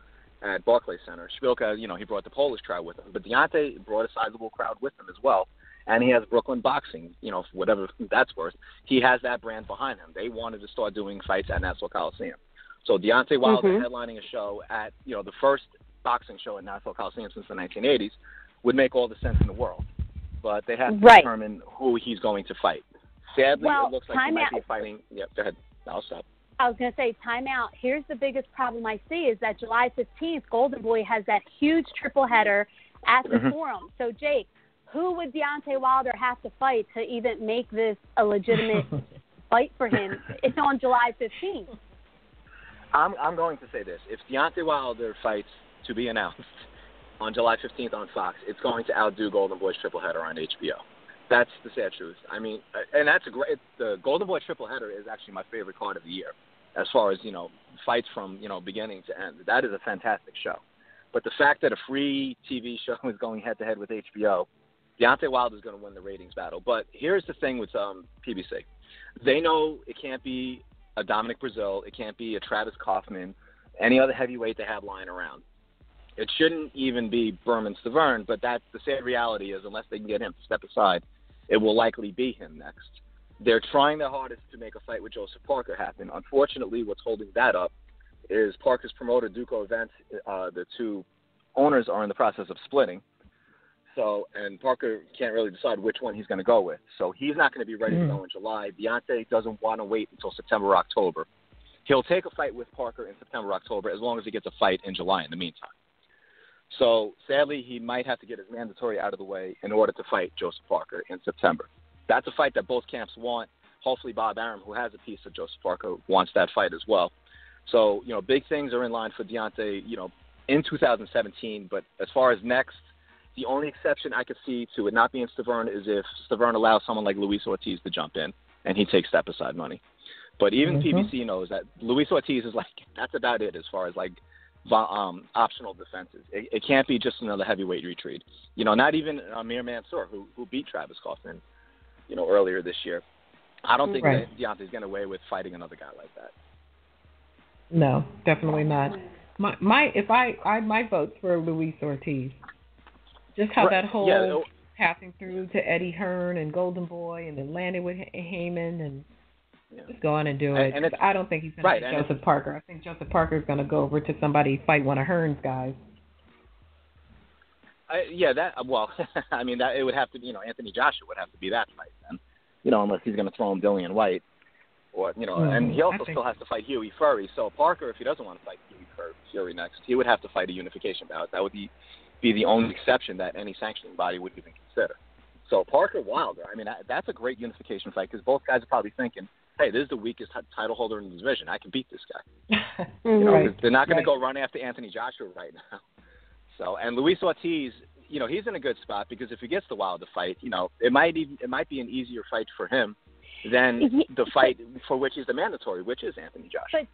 at Barclays Center, Szpilka, he brought the Polish crowd with him. But Deontay brought a sizable crowd with him as well. And he has Brooklyn Boxing, whatever that's worth. He has that brand behind him. They wanted to start doing fights at Nassau Coliseum. So Deontay Wilder headlining a show at, the first boxing show at Nassau Coliseum since the 1980s would make all the sense in the world. But they have to determine who he's going to fight. Sadly, it looks like he might be fighting. Yeah, go ahead. I'll stop. I was going to say, time out. Here's the biggest problem I see is that July 15th, Golden Boy has that huge triple header at the Forum. So, Jake, who would Deontay Wilder have to fight to even make this a legitimate fight for him? It's on July 15th. I'm going to say this. If Deontay Wilder fights to be announced on July 15th on Fox, it's going to outdo Golden Boy's tripleheader on HBO. That's the sad truth. I mean, and that's a great. The Golden Boy tripleheader is actually my favorite card of the year, as far as fights from beginning to end. That is a fantastic show. But the fact that a free TV show is going head to head with HBO, Deontay Wilder is going to win the ratings battle. But here's the thing with PBC, they know it can't be a Dominic Breazeale, it can't be a Travis Kaufman, any other heavyweight they have lying around. It shouldn't even be Berman Stavern, but that's the sad reality is unless they can get him to step aside, it will likely be him next. They're trying their hardest to make a fight with Joseph Parker happen. Unfortunately, what's holding that up is Parker's promoter, Duco Events. The two owners are in the process of splitting. And Parker can't really decide which one he's going to go with. So he's not going to be ready to go in July. Deontay doesn't want to wait until September or October. He'll take a fight with Parker in September or October as long as he gets a fight in July in the meantime. So, sadly, he might have to get his mandatory out of the way in order to fight Joseph Parker in September. That's a fight that both camps want. Hopefully Bob Arum, who has a piece of Joseph Parker, wants that fight as well. So, big things are in line for Deontay, in 2017. But as far as next, the only exception I could see to it not being Stavern is if Stavern allows someone like Luis Ortiz to jump in and he takes step-aside money. But even PBC knows that Luis Ortiz is that's about it as far as optional defenses. It can't be just another heavyweight retreat. Not even Amir Mansour, who beat Travis Kaufman, earlier this year. I don't think that Deontay's going to away with fighting another guy like that. No, definitely not. My vote's for Luis Ortiz. Just how that whole passing through to Eddie Hearn and Golden Boy and then landing with Heyman and just go on and do it. And I don't think he's going to fight Joseph Parker. I think Joseph Parker is going to go over to somebody, fight one of Hearn's guys. That it would have to be, Anthony Joshua would have to be that fight then, unless he's going to throw him Dillian White, or and he also still has to fight Hughie Fury. So Parker, if he doesn't want to fight Hughie Fury next, he would have to fight a unification bout. That would be the only exception that any sanctioning body would even consider. So Parker Wilder, that's a great unification fight because both guys are probably thinking, hey, this is the weakest title holder in the division. I can beat this guy. They're not going to go run after Anthony Joshua right now. So, and Luis Ortiz, he's in a good spot because if he gets the Wilder fight, it might be an easier fight for him than the fight for which he's the mandatory, which is Anthony Joshua.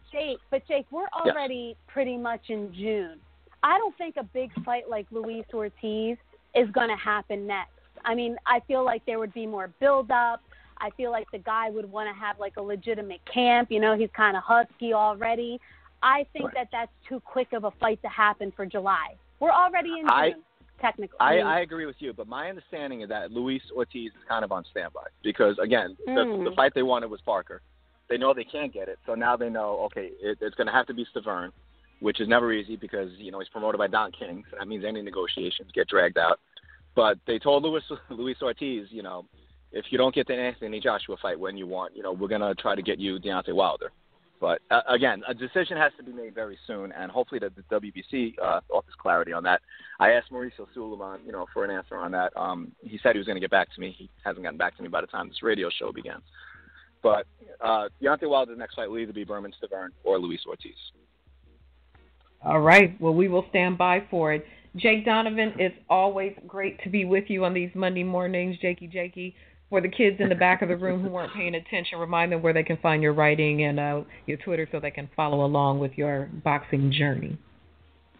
But Jake, we're already pretty much in June. I don't think a big fight like Luis Ortiz is going to happen next. I feel like there would be more build-up. I feel like the guy would want to have a legitimate camp. He's kind of husky already. I think that's too quick of a fight to happen for July. We're already in June, technically. I agree with you, but my understanding is that Luis Ortiz is kind of on standby because, again, the fight they wanted was Parker. They know they can't get it, so now they know, okay, it's going to have to be Stavern, which is never easy because, he's promoted by Don King, so that means any negotiations get dragged out. But they told Luis Ortiz, if you don't get the Anthony Joshua fight when you want, we're going to try to get you Deontay Wilder. But, again, a decision has to be made very soon, and hopefully the WBC offers clarity on that. I asked Mauricio Suleiman, for an answer on that. He said he was going to get back to me. He hasn't gotten back to me by the time this radio show began. But Deontay Wilder's next fight will either be Berman Stavern or Luis Ortiz. All right. Well, we will stand by for it. Jake Donovan, it's always great to be with you on these Monday mornings, Jakey. For the kids in the back of the room who weren't paying attention, remind them where they can find your writing and your Twitter so they can follow along with your boxing journey.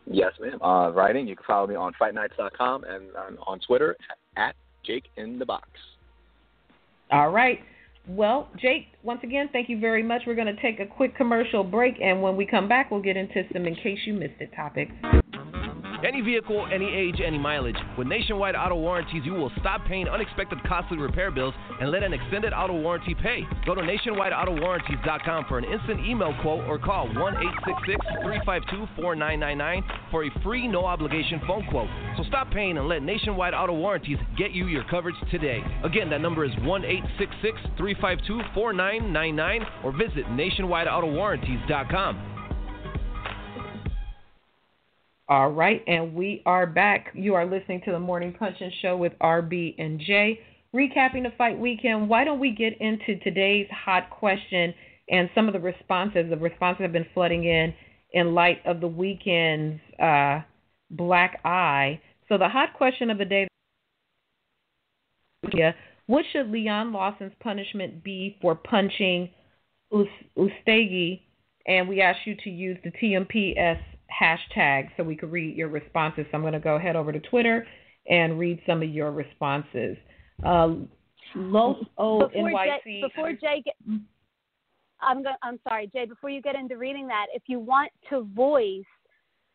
Yes, ma'am. Writing, you can follow me on fightnights.com and on Twitter at JakeInTheBox. All right. Well, Jake, once again, thank you very much. We're going to take a quick commercial break, and when we come back, we'll get into some in case you missed it topics. Any vehicle, any age, any mileage. With Nationwide Auto Warranties, you will stop paying unexpected costly repair bills and let an extended auto warranty pay. Go to nationwideautowarranties.com for an instant email quote or call 1-866-352-4999 for a free, no-obligation phone quote. So stop paying and let Nationwide Auto Warranties get you your coverage today. Again, that number is 1-866-352-4999 or visit nationwideautowarranties.com. All right, and we are back. You are listening to the Morning Punching Show with RB and J. Recapping the fight weekend, why don't we get into today's hot question and some of the responses? The responses have been flooding in light of the weekend's black eye. So the hot question of the day, what should Leon Lawson's punishment be for punching Ustegi? And we ask you to use the TMPS hashtag so we could read your responses. So I'm going to go head over to Twitter and read some of your responses. I'm sorry, Jay, before you get into reading that, if you want to voice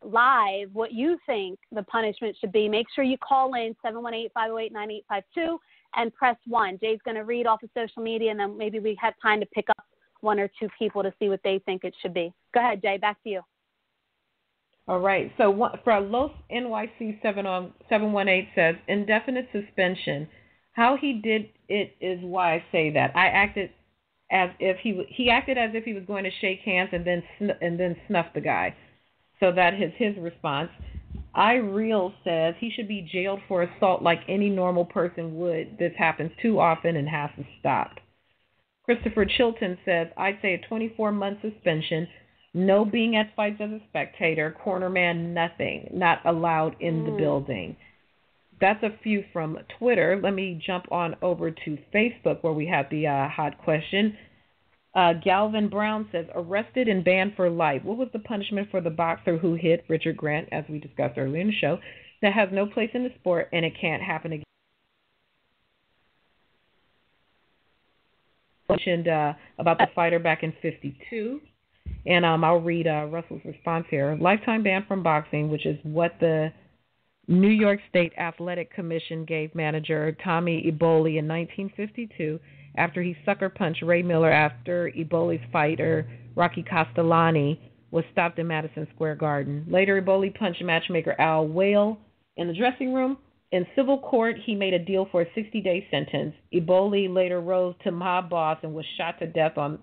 live what you think the punishment should be, make sure you call in 718-508-9852 and press 1. Jay's going to read off of social media, and then maybe we have time to pick up one or two people to see what they think it should be. Go ahead, Jay, back to you. All right. So for Los NYC 718 says, indefinite suspension. How he did it is why I say that. He acted as if he was going to shake hands and then snuff the guy. So that is his response. Real says he should be jailed for assault like any normal person would. This happens too often and has to stop. Christopher Chilton says, I'd say a 24-month suspension. No being at fights as a spectator. Corner man, nothing. Not allowed in the building. That's a few from Twitter. Let me jump on over to Facebook where we have the hot question. Galvin Brown says, arrested and banned for life. What was the punishment for the boxer who hit Richard Grant, as we discussed earlier in the show, that has no place in the sport and it can't happen again? Mentioned about the fighter back in 52. And I'll read Russell's response here. Lifetime ban from boxing, which is what the New York State Athletic Commission gave manager Tommy Eboli in 1952 after he sucker punched Ray Miller after Eboli's fighter Rocky Castellani was stopped in Madison Square Garden. Later, Eboli punched matchmaker Al Whale in the dressing room. In civil court, he made a deal for a 60-day sentence. Eboli later rose to mob boss and was shot to death in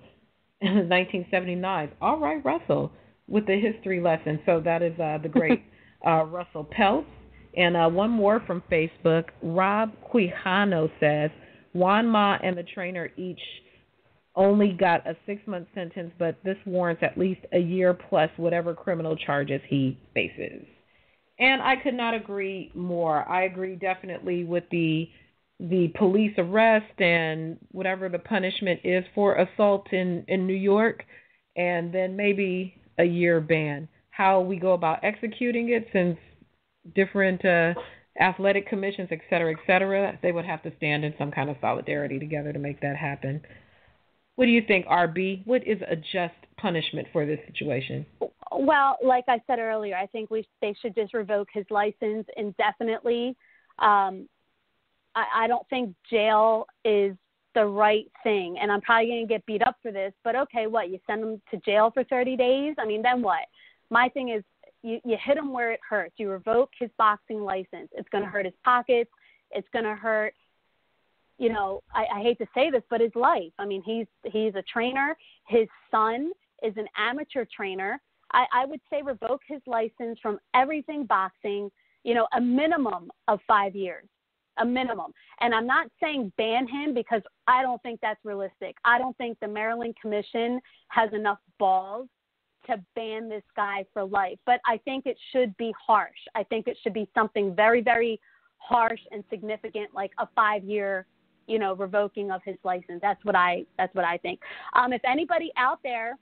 1979. All right, Russell, with the history lesson. So that is the great Russell Peltz. And one more from Facebook. Rob Quijano says, Juan Ma and the trainer each only got a 6-month sentence, but this warrants at least a year plus whatever criminal charges he faces. And I could not agree more. I agree definitely with the police arrest and whatever the punishment is for assault in New York, and then maybe a year ban. How we go about executing it, since different athletic commissions, et cetera, they would have to stand in some kind of solidarity together to make that happen. What do you think, RB? What is a just punishment for this situation? Well, like I said earlier, I think they should just revoke his license indefinitely. I don't think jail is the right thing, and I'm probably going to get beat up for this, but okay, what, you send him to jail for 30 days? I mean, then what? My thing is, you hit him where it hurts. You revoke his boxing license. It's going to hurt his pockets. It's going to hurt, I hate to say this, but his life. I mean, he's a trainer. His son is an amateur trainer. I would say revoke his license from everything boxing, a minimum of 5 years, a minimum. And I'm not saying ban him because I don't think that's realistic. I don't think the Maryland Commission has enough balls to ban this guy for life. But I think it should be harsh. I think it should be something very, very harsh and significant, like a 5-year, revoking of his license. That's what I think. If anybody out there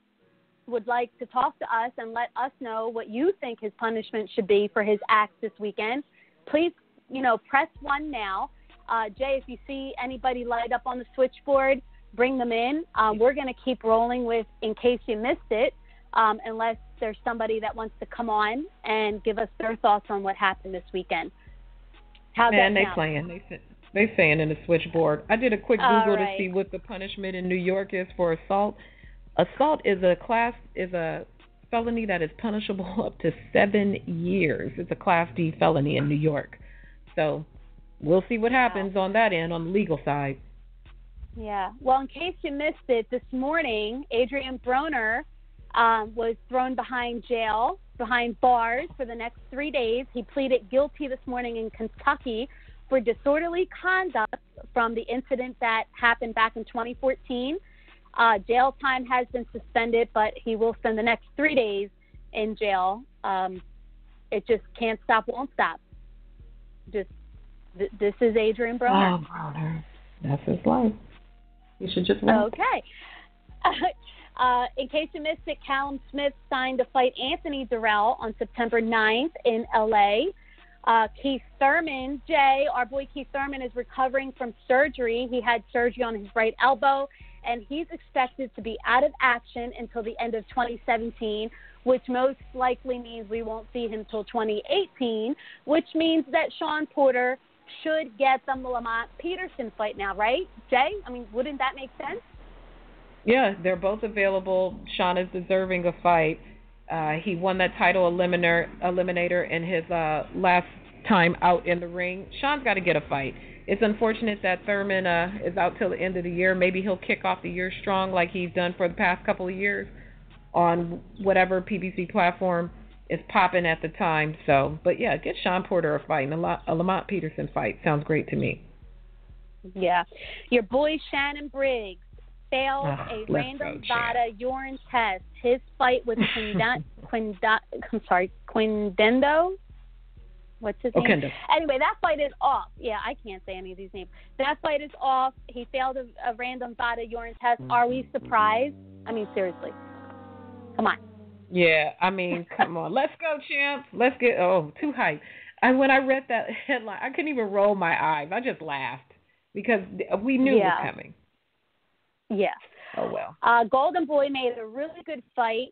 would like to talk to us and let us know what you think his punishment should be for his acts this weekend, please, press 1 now. Jay, if you see anybody light up on the switchboard, bring them in. We're going to keep rolling with In Case You Missed It, unless there's somebody that wants to come on and give us their thoughts on what happened this weekend. How's that sound? They saying in the switchboard. I did a quick Google to see what the punishment in New York is for assault. Assault is a felony that is punishable up to 7 years. It's a Class D felony in New York. So we'll see what happens on that end, on the legal side. Yeah. Well, in case you missed it, this morning, Adrian Broner was thrown behind bars for the next 3 days. He pleaded guilty this morning in Kentucky for disorderly conduct from the incident that happened back in 2014. Jail time has been suspended, but he will spend the next 3 days in jail it just can't stop, won't stop. Just this is Adrian Broner. Oh, Broner. That's his life. You should just win. Okay. In case you missed it, Callum Smith signed to fight Anthony Dirrell on September 9th in L.A. Keith Thurman, our boy Keith Thurman, is recovering from surgery. He had surgery on his right elbow, and he's expected to be out of action until the end of 2017, which most likely means we won't see him till 2018, which means that Sean Porter should get the Lamont Peterson fight now, right, Jay? I mean, wouldn't that make sense? Yeah, they're both available. Sean is deserving a fight. He won that title eliminator in his last time out in the ring. Sean's got to get a fight. It's unfortunate that Thurman is out till the end of the year. Maybe he'll kick off the year strong like he's done for the past couple of years on whatever PBC platform is popping at the time. So, but yeah, get Sean Porter a fight. A Lamont Peterson fight sounds great to me. Yeah. Your boy Shannon Briggs failed a random VADA urine test. His fight with Quindendo. What's his name? Okendo. Anyway, that fight is off. Yeah, I can't say any of these names. That fight is off. He failed a random VADA urine test. Are we surprised? I mean, seriously. Come on. Yeah, I mean, come on. Let's go, champ. Let's get, too hype. And when I read that headline, I couldn't even roll my eyes. I just laughed because we knew it was coming. Yeah. Oh, well. Golden Boy made a really good fight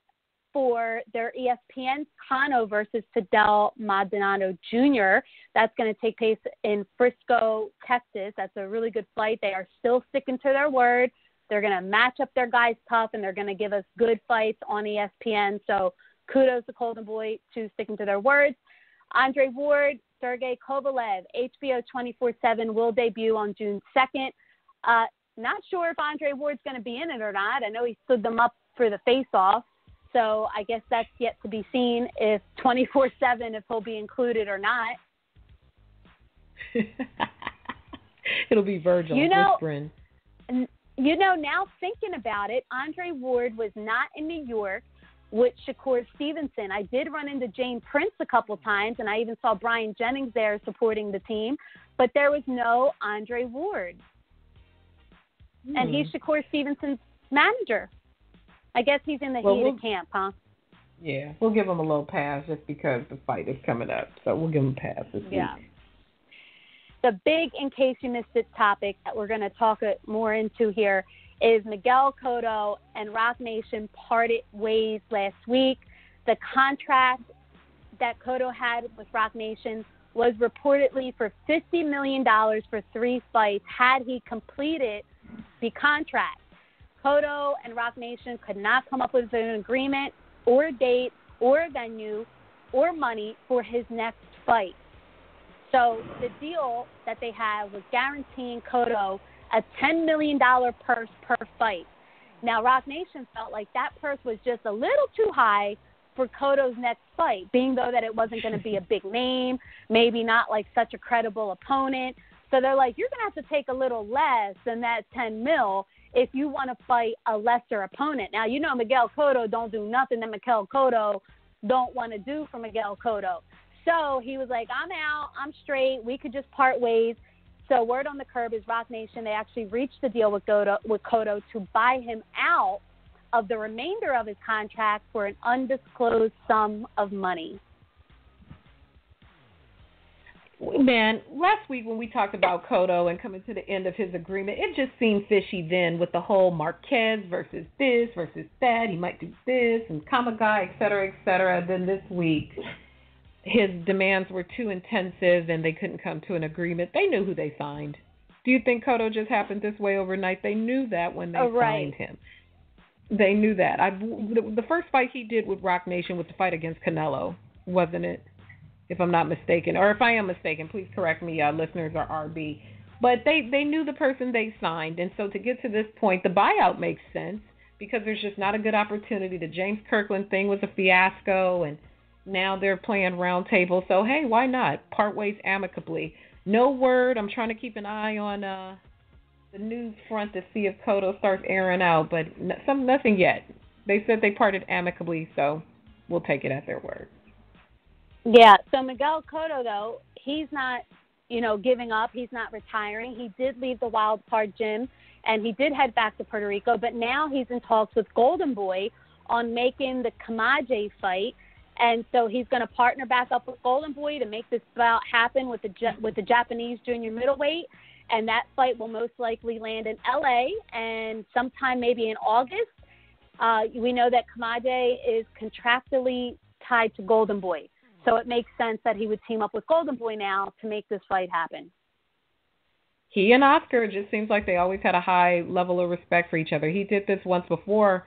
for their ESPN Cano versus Fidel Maldonado Jr. That's going to take place in Frisco, Texas. That's a really good fight. They are still sticking to their word. They're going to match up their guys tough, and they're going to give us good fights on ESPN. So kudos to Golden Boy to sticking to their words. Andre Ward, Sergey Kovalev, HBO 24/7 will debut on June 2nd. Not sure if Andre Ward's going to be in it or not. I know he stood them up for the face-off. So I guess that's yet to be seen if 24/7, if he'll be included or not. It'll be Virgil whispering. Now thinking about it, Andre Ward was not in New York with Shakur Stevenson. I did run into Jane Prince a couple times, and I even saw Brian Jennings there supporting the team, but there was no Andre Ward. And he's Shakur Stevenson's manager. I guess he's in the heat of camp, huh? Yeah, we'll give him a little pass just because the fight is coming up. So we'll give him a pass this week. The big, in case you missed it, topic that we're going to talk more into here is Miguel Cotto and Rock Nation parted ways last week. The contract that Cotto had with Rock Nation was reportedly for $50 million for 3 fights had he completed the contract. Cotto and Rock Nation could not come up with an agreement or a date or a venue or money for his next fight. So the deal that they had was guaranteeing Cotto a $10 million purse per fight. Now, Rock Nation felt like that purse was just a little too high for Cotto's next fight, being though that it wasn't going to be a big name, maybe not like such a credible opponent. So they're like, you're going to have to take a little less than that 10 mil if you want to fight a lesser opponent. Now, Miguel Cotto don't do nothing that Miguel Cotto don't want to do for Miguel Cotto. So he was like, I'm out, I'm straight, we could just part ways. So word on the curb is Rock Nation, they actually reached the deal with Cotto to buy him out of the remainder of his contract for an undisclosed sum of money. Man, last week when we talked about Cotto and coming to the end of his agreement, it just seemed fishy then with the whole Marquez versus this versus that. He might do this and Kamagai, et cetera, et cetera. Then this week, his demands were too intensive and they couldn't come to an agreement. They knew who they signed. Do you think Cotto just happened this way overnight? They knew that when they signed him. They knew that. The first fight he did with Rock Nation was the fight against Canelo, wasn't it? If I'm not mistaken. Or if I am mistaken, please correct me, listeners or RB. But they knew the person they signed. And so to get to this point, the buyout makes sense because there's just not a good opportunity. The James Kirkland thing was a fiasco, and now they're playing round table. So, hey, why not? Part ways amicably. No word. I'm trying to keep an eye on the news front to see if Cotto starts airing out, but nothing yet. They said they parted amicably, so we'll take it at their word. Yeah, so Miguel Cotto, though, he's not, giving up. He's not retiring. He did leave the Wild Card Gym, and he did head back to Puerto Rico, but now he's in talks with Golden Boy on making the Kamaje fight, and so he's going to partner back up with Golden Boy to make this bout happen with the Japanese junior middleweight, and that fight will most likely land in L.A. and sometime maybe in August. We know that Kamaje is contractually tied to Golden Boy, so it makes sense that he would team up with Golden Boy now to make this fight happen. He and Oscar, it just seems like they always had a high level of respect for each other. He did this once before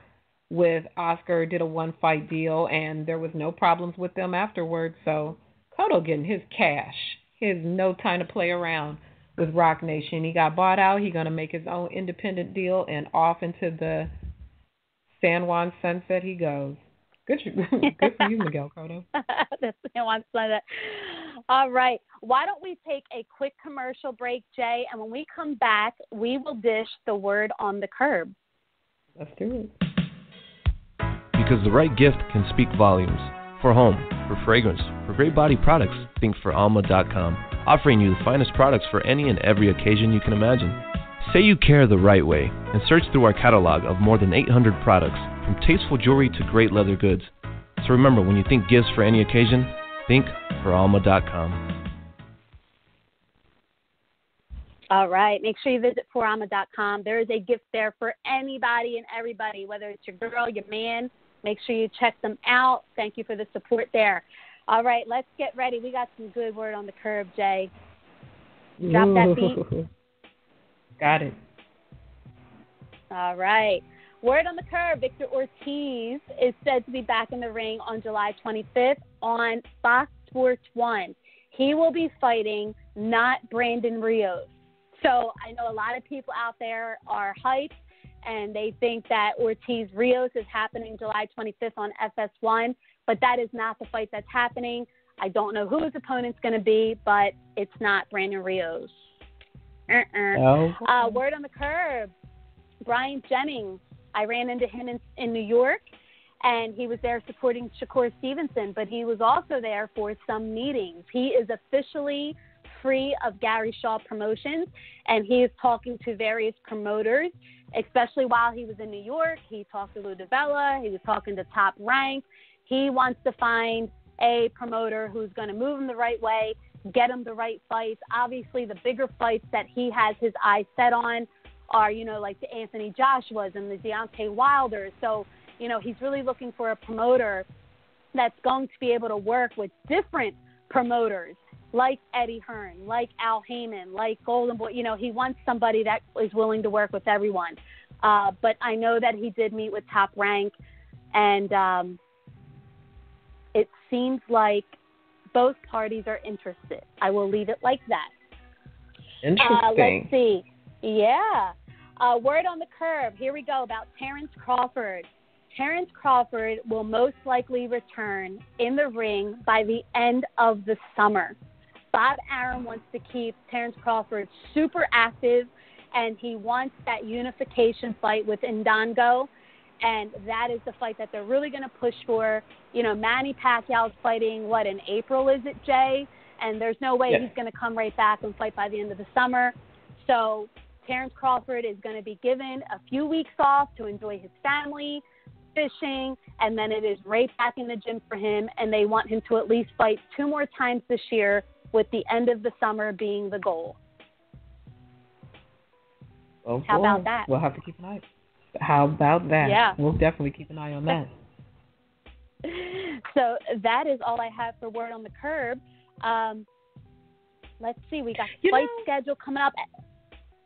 with Oscar, did a one-fight deal, and there was no problems with them afterwards. So Cotto getting his cash. He has no time to play around with Rock Nation. He got bought out. He's going to make his own independent deal, and off into the San Juan sunset he goes. Good for you, Miguel Cotto. The San Juan sunset. All right. Why don't we take a quick commercial break, Jay, and when we come back, we will dish the word on the curb. Let's do it. Because the right gift can speak volumes. For home, for fragrance, for great body products, think for Alma.com, offering you the finest products for any and every occasion you can imagine. Say you care the right way and search through our catalog of more than 800 products, from tasteful jewelry to great leather goods. So remember, when you think gifts for any occasion, think for Alma.com. All right. Make sure you visit foralma.com. There is a gift there for anybody and everybody, whether it's your girl, your man. Make sure you check them out. Thank you for the support there. All right. Let's get ready. We got some good word on the curb, Jay. Drop that beat. Got it. All right. Word on the curb, Victor Ortiz is said to be back in the ring on July 25th on Fox Sports 1. He will be fighting not Brandon Rios. So I know a lot of people out there are hyped, and they think that Ortiz-Rios is happening July 25th on FS1, but that is not the fight that's happening. I don't know who his opponent's going to be, but it's not Brandon Rios. Oh. Word on the curb, Brian Jennings. I ran into him in New York, and he was there supporting Shakur Stevenson, but he was also there for some meetings. He is officially free of Gary Shaw Promotions, and he is talking to various promoters, especially while he was in New York. He talked to Lou DiBella. He was talking to Top Rank. He wants to find a promoter who's going to move him the right way, get him the right fights. Obviously, the bigger fights that he has his eyes set on are, like the Anthony Joshuas and the Deontay Wilders. So, he's really looking for a promoter that's going to be able to work with different promoters like Eddie Hearn, like Al Heyman, like Golden Boy. He wants somebody that is willing to work with everyone. But I know that he did meet with Top Rank, and it seems like both parties are interested. I will leave it like that. Interesting. Let's see. Yeah. Word on the curb. Here we go about Terrence Crawford. Terrence Crawford will most likely return in the ring by the end of the summer. Bob Arum wants to keep Terrence Crawford super active, and he wants that unification fight with Ndongo, and that is the fight that they're really going to push for. Manny Pacquiao's fighting, in April, is it, Jay? And there's no way he's going to come right back and fight by the end of the summer. So Terrence Crawford is going to be given a few weeks off to enjoy his family, fishing, and then it is right back in the gym for him, and they want him to at least fight 2 more times this year, with the end of the summer being the goal. Oh, how about that? We'll have to keep an eye. How about that? Yeah. We'll definitely keep an eye on that. So that is all I have for word on the curb. Let's see. We got fight schedule coming up.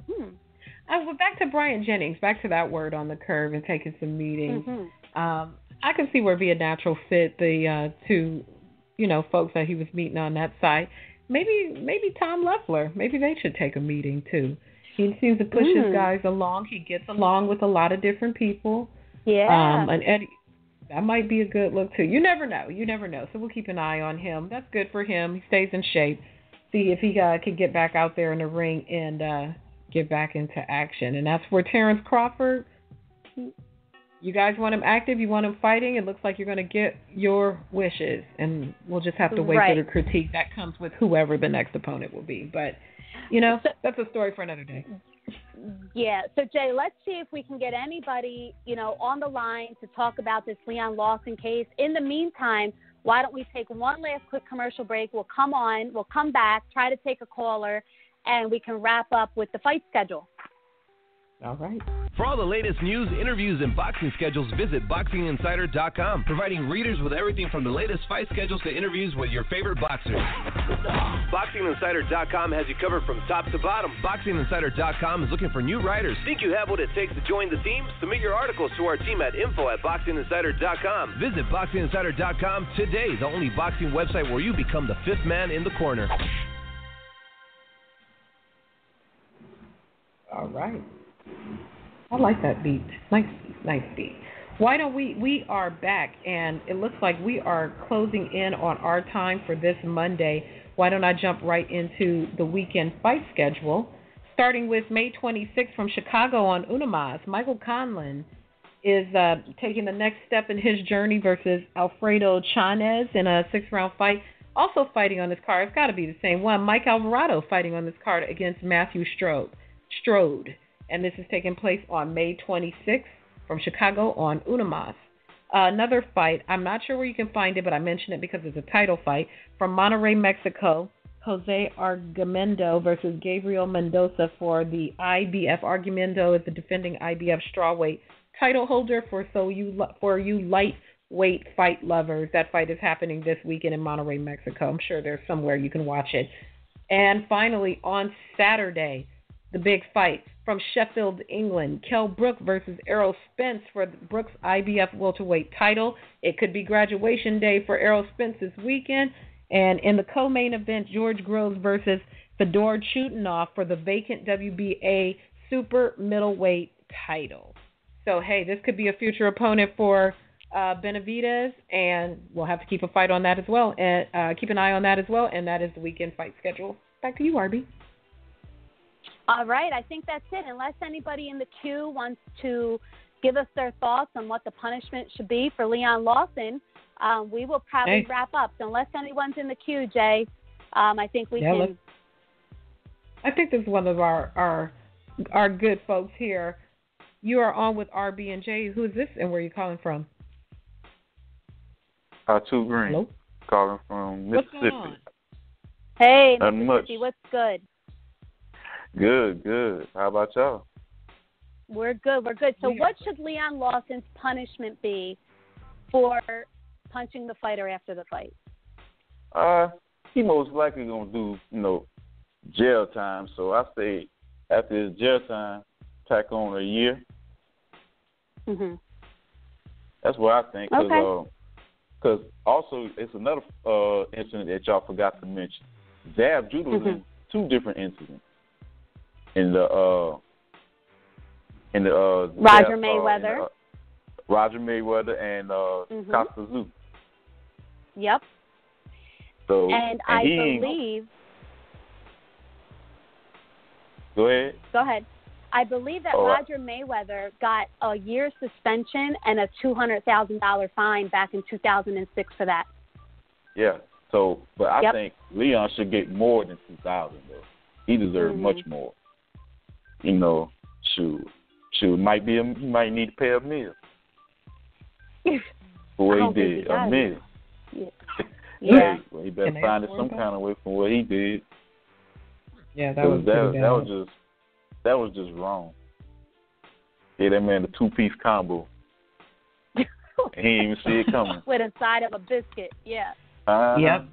Well, back to Brian Jennings, back to that word on the curb and taking some meetings. Mm-hmm. I can see where it'd be a natural fit, the two, folks that he was meeting on that side. Maybe Tom Leffler. Maybe they should take a meeting too. He seems to push his guys along. He gets along with a lot of different people. Yeah. And Eddie, that might be a good look too. You never know. So we'll keep an eye on him. That's good for him. He stays in shape. See if he can get back out there in the ring and get back into action. And that's where Terrence Crawford, You guys want him active. You want him fighting. It looks like you're going to get your wishes. And we'll just have to wait for the critique that comes with whoever the next opponent will be. But, that's a story for another day. Yeah. So, Jay, let's see if we can get anybody, on the line to talk about this Leon Lawson case. In the meantime, why don't we take one last quick commercial break? We'll come back, try to take a caller, and we can wrap up with the fight schedule. All right. For all the latest news, interviews, and boxing schedules, visit BoxingInsider.com, providing readers with everything from the latest fight schedules to interviews with your favorite boxers. BoxingInsider.com has you covered from top to bottom. BoxingInsider.com is looking for new writers. Think you have what it takes to join the team? Submit your articles to our team at info@BoxingInsider.com. Visit BoxingInsider.com today, the only boxing website where you become the fifth man in the corner. All right. I like that beat. Nice beat. Why don't we are back, and it looks like we are closing in on our time for this Monday. Why don't I jump right into the weekend fight schedule, starting with May 26th from Chicago on Unamas. Michael Conlan is taking the next step in his journey versus Alfredo Chanez in a 6-round fight. Also fighting on this card, it's got to be the same one, Mike Alvarado fighting on this card against Matthew Strode. And this is taking place on May 26th from Chicago on Unamas. Another fight, I'm not sure where you can find it, but I mentioned it because it's a title fight. From Monterrey, Mexico, Jose Argumedo versus Gabriel Mendoza for the IBF. Argumedo is the defending IBF strawweight title holder for you lightweight fight lovers. That fight is happening this weekend in Monterrey, Mexico. I'm sure there's somewhere you can watch it. And finally, on Saturday, the big fight from Sheffield, England, Kell Brook versus Errol Spence for Brook's IBF welterweight title. It could be graduation day for Errol Spence this weekend. And in the co-main event, George Groves versus Fedor Chutinov for the vacant WBA super middleweight title. So, hey, this could be a future opponent for Benavidez, and we'll have to keep a fight on that as well, and keep an eye on that as well. And that is the weekend fight schedule. Back to you, Arby. All right, I think that's it. Unless anybody in the queue wants to give us their thoughts on what the punishment should be for Leon Lawson, we will probably wrap up. So unless anyone's in the queue, Jay, I think we can. I think this is one of our good folks here. You are on with RB and J. Who is this, and where are you calling from? Two Green. Hello? Calling from Mississippi. What's going on? Hey, Nothing Mississippi, much. what's good? Good. How about y'all? We're good. So what should Leon Lawson's punishment be for punching the fighter after the fight? He most likely gonna do, jail time. So I say after his jail time, tack on a year. Mhm. That's what I think. Okay. Because also it's another incident that y'all forgot to mention. Zab Judah was in 2 different incidents. In the Roger Mayweather. Roger Mayweather and Costa Zoo. Yep. So I believe. Go ahead. Go ahead. I believe that Roger Mayweather got a year's suspension and a $200,000 fine back in 2006 for that. Yeah. So, but I think Leon should get more than $2,000 though. He deserves much more. He might need to pay $1 million for what he did. $1 million. Yeah. Well, he better find it some kind of way from what he did. Yeah, that was just wrong. Yeah, that man the 2-piece combo. He didn't even see it coming. With a side of a biscuit. Yeah. Yep.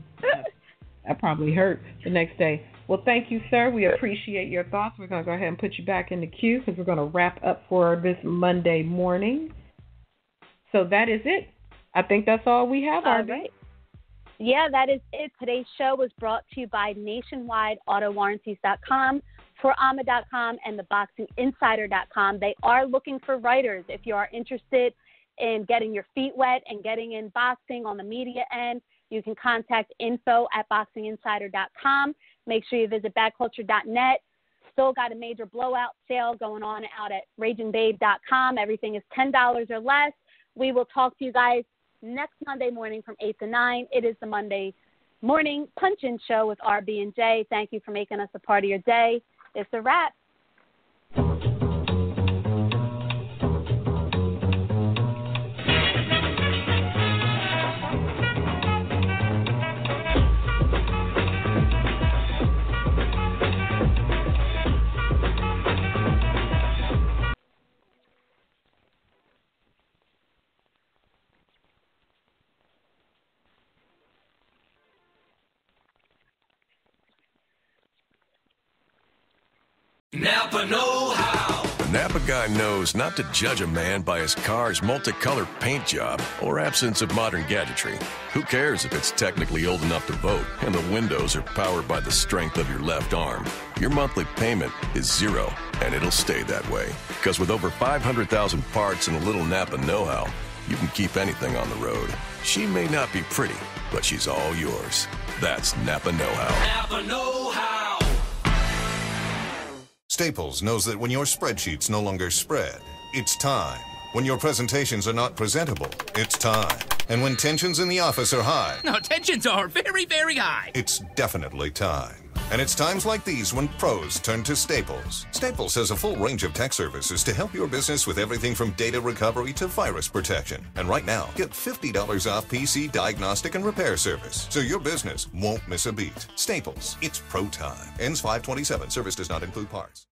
That probably hurt the next day. Well, thank you, sir. We appreciate your thoughts. We're going to go ahead and put you back in the queue because we're going to wrap up for this Monday morning. So that is it. I think that's all we have, Arby. Right. Yeah, that is it. Today's show was brought to you by NationwideAutoWarranties.com, ForAma.com, and TheBoxingInsider.com. They are looking for writers. If you are interested in getting your feet wet and getting in boxing on the media end, you can contact info@BoxingInsider.com. Make sure you visit BadCulture.net Still got a major blowout sale going on out at ragingbabe.com. Everything is $10 or less. We will talk to you guys next Monday morning from 8 to 9. It is the Monday morning punch-in show with RB&J. Thank you for making us a part of your day. It's a wrap. Napa know-how. The Napa guy knows not to judge a man by his car's multicolored paint job or absence of modern gadgetry. Who cares if it's technically old enough to vote and the windows are powered by the strength of your left arm? Your monthly payment is zero, and it'll stay that way. Because with over 500,000 parts and a little Napa know-how, you can keep anything on the road. She may not be pretty, but she's all yours. That's Napa know-how. Napa know-how. Staples knows that when your spreadsheets no longer spread, it's time. When your presentations are not presentable, it's time. And when tensions in the office are high... No, tensions are very, very high. It's definitely time. And it's times like these when pros turn to Staples. Staples has a full range of tech services to help your business with everything from data recovery to virus protection. And right now, get $50 off PC diagnostic and repair service, so your business won't miss a beat. Staples, it's pro time. Ends 5/27. Service does not include parts.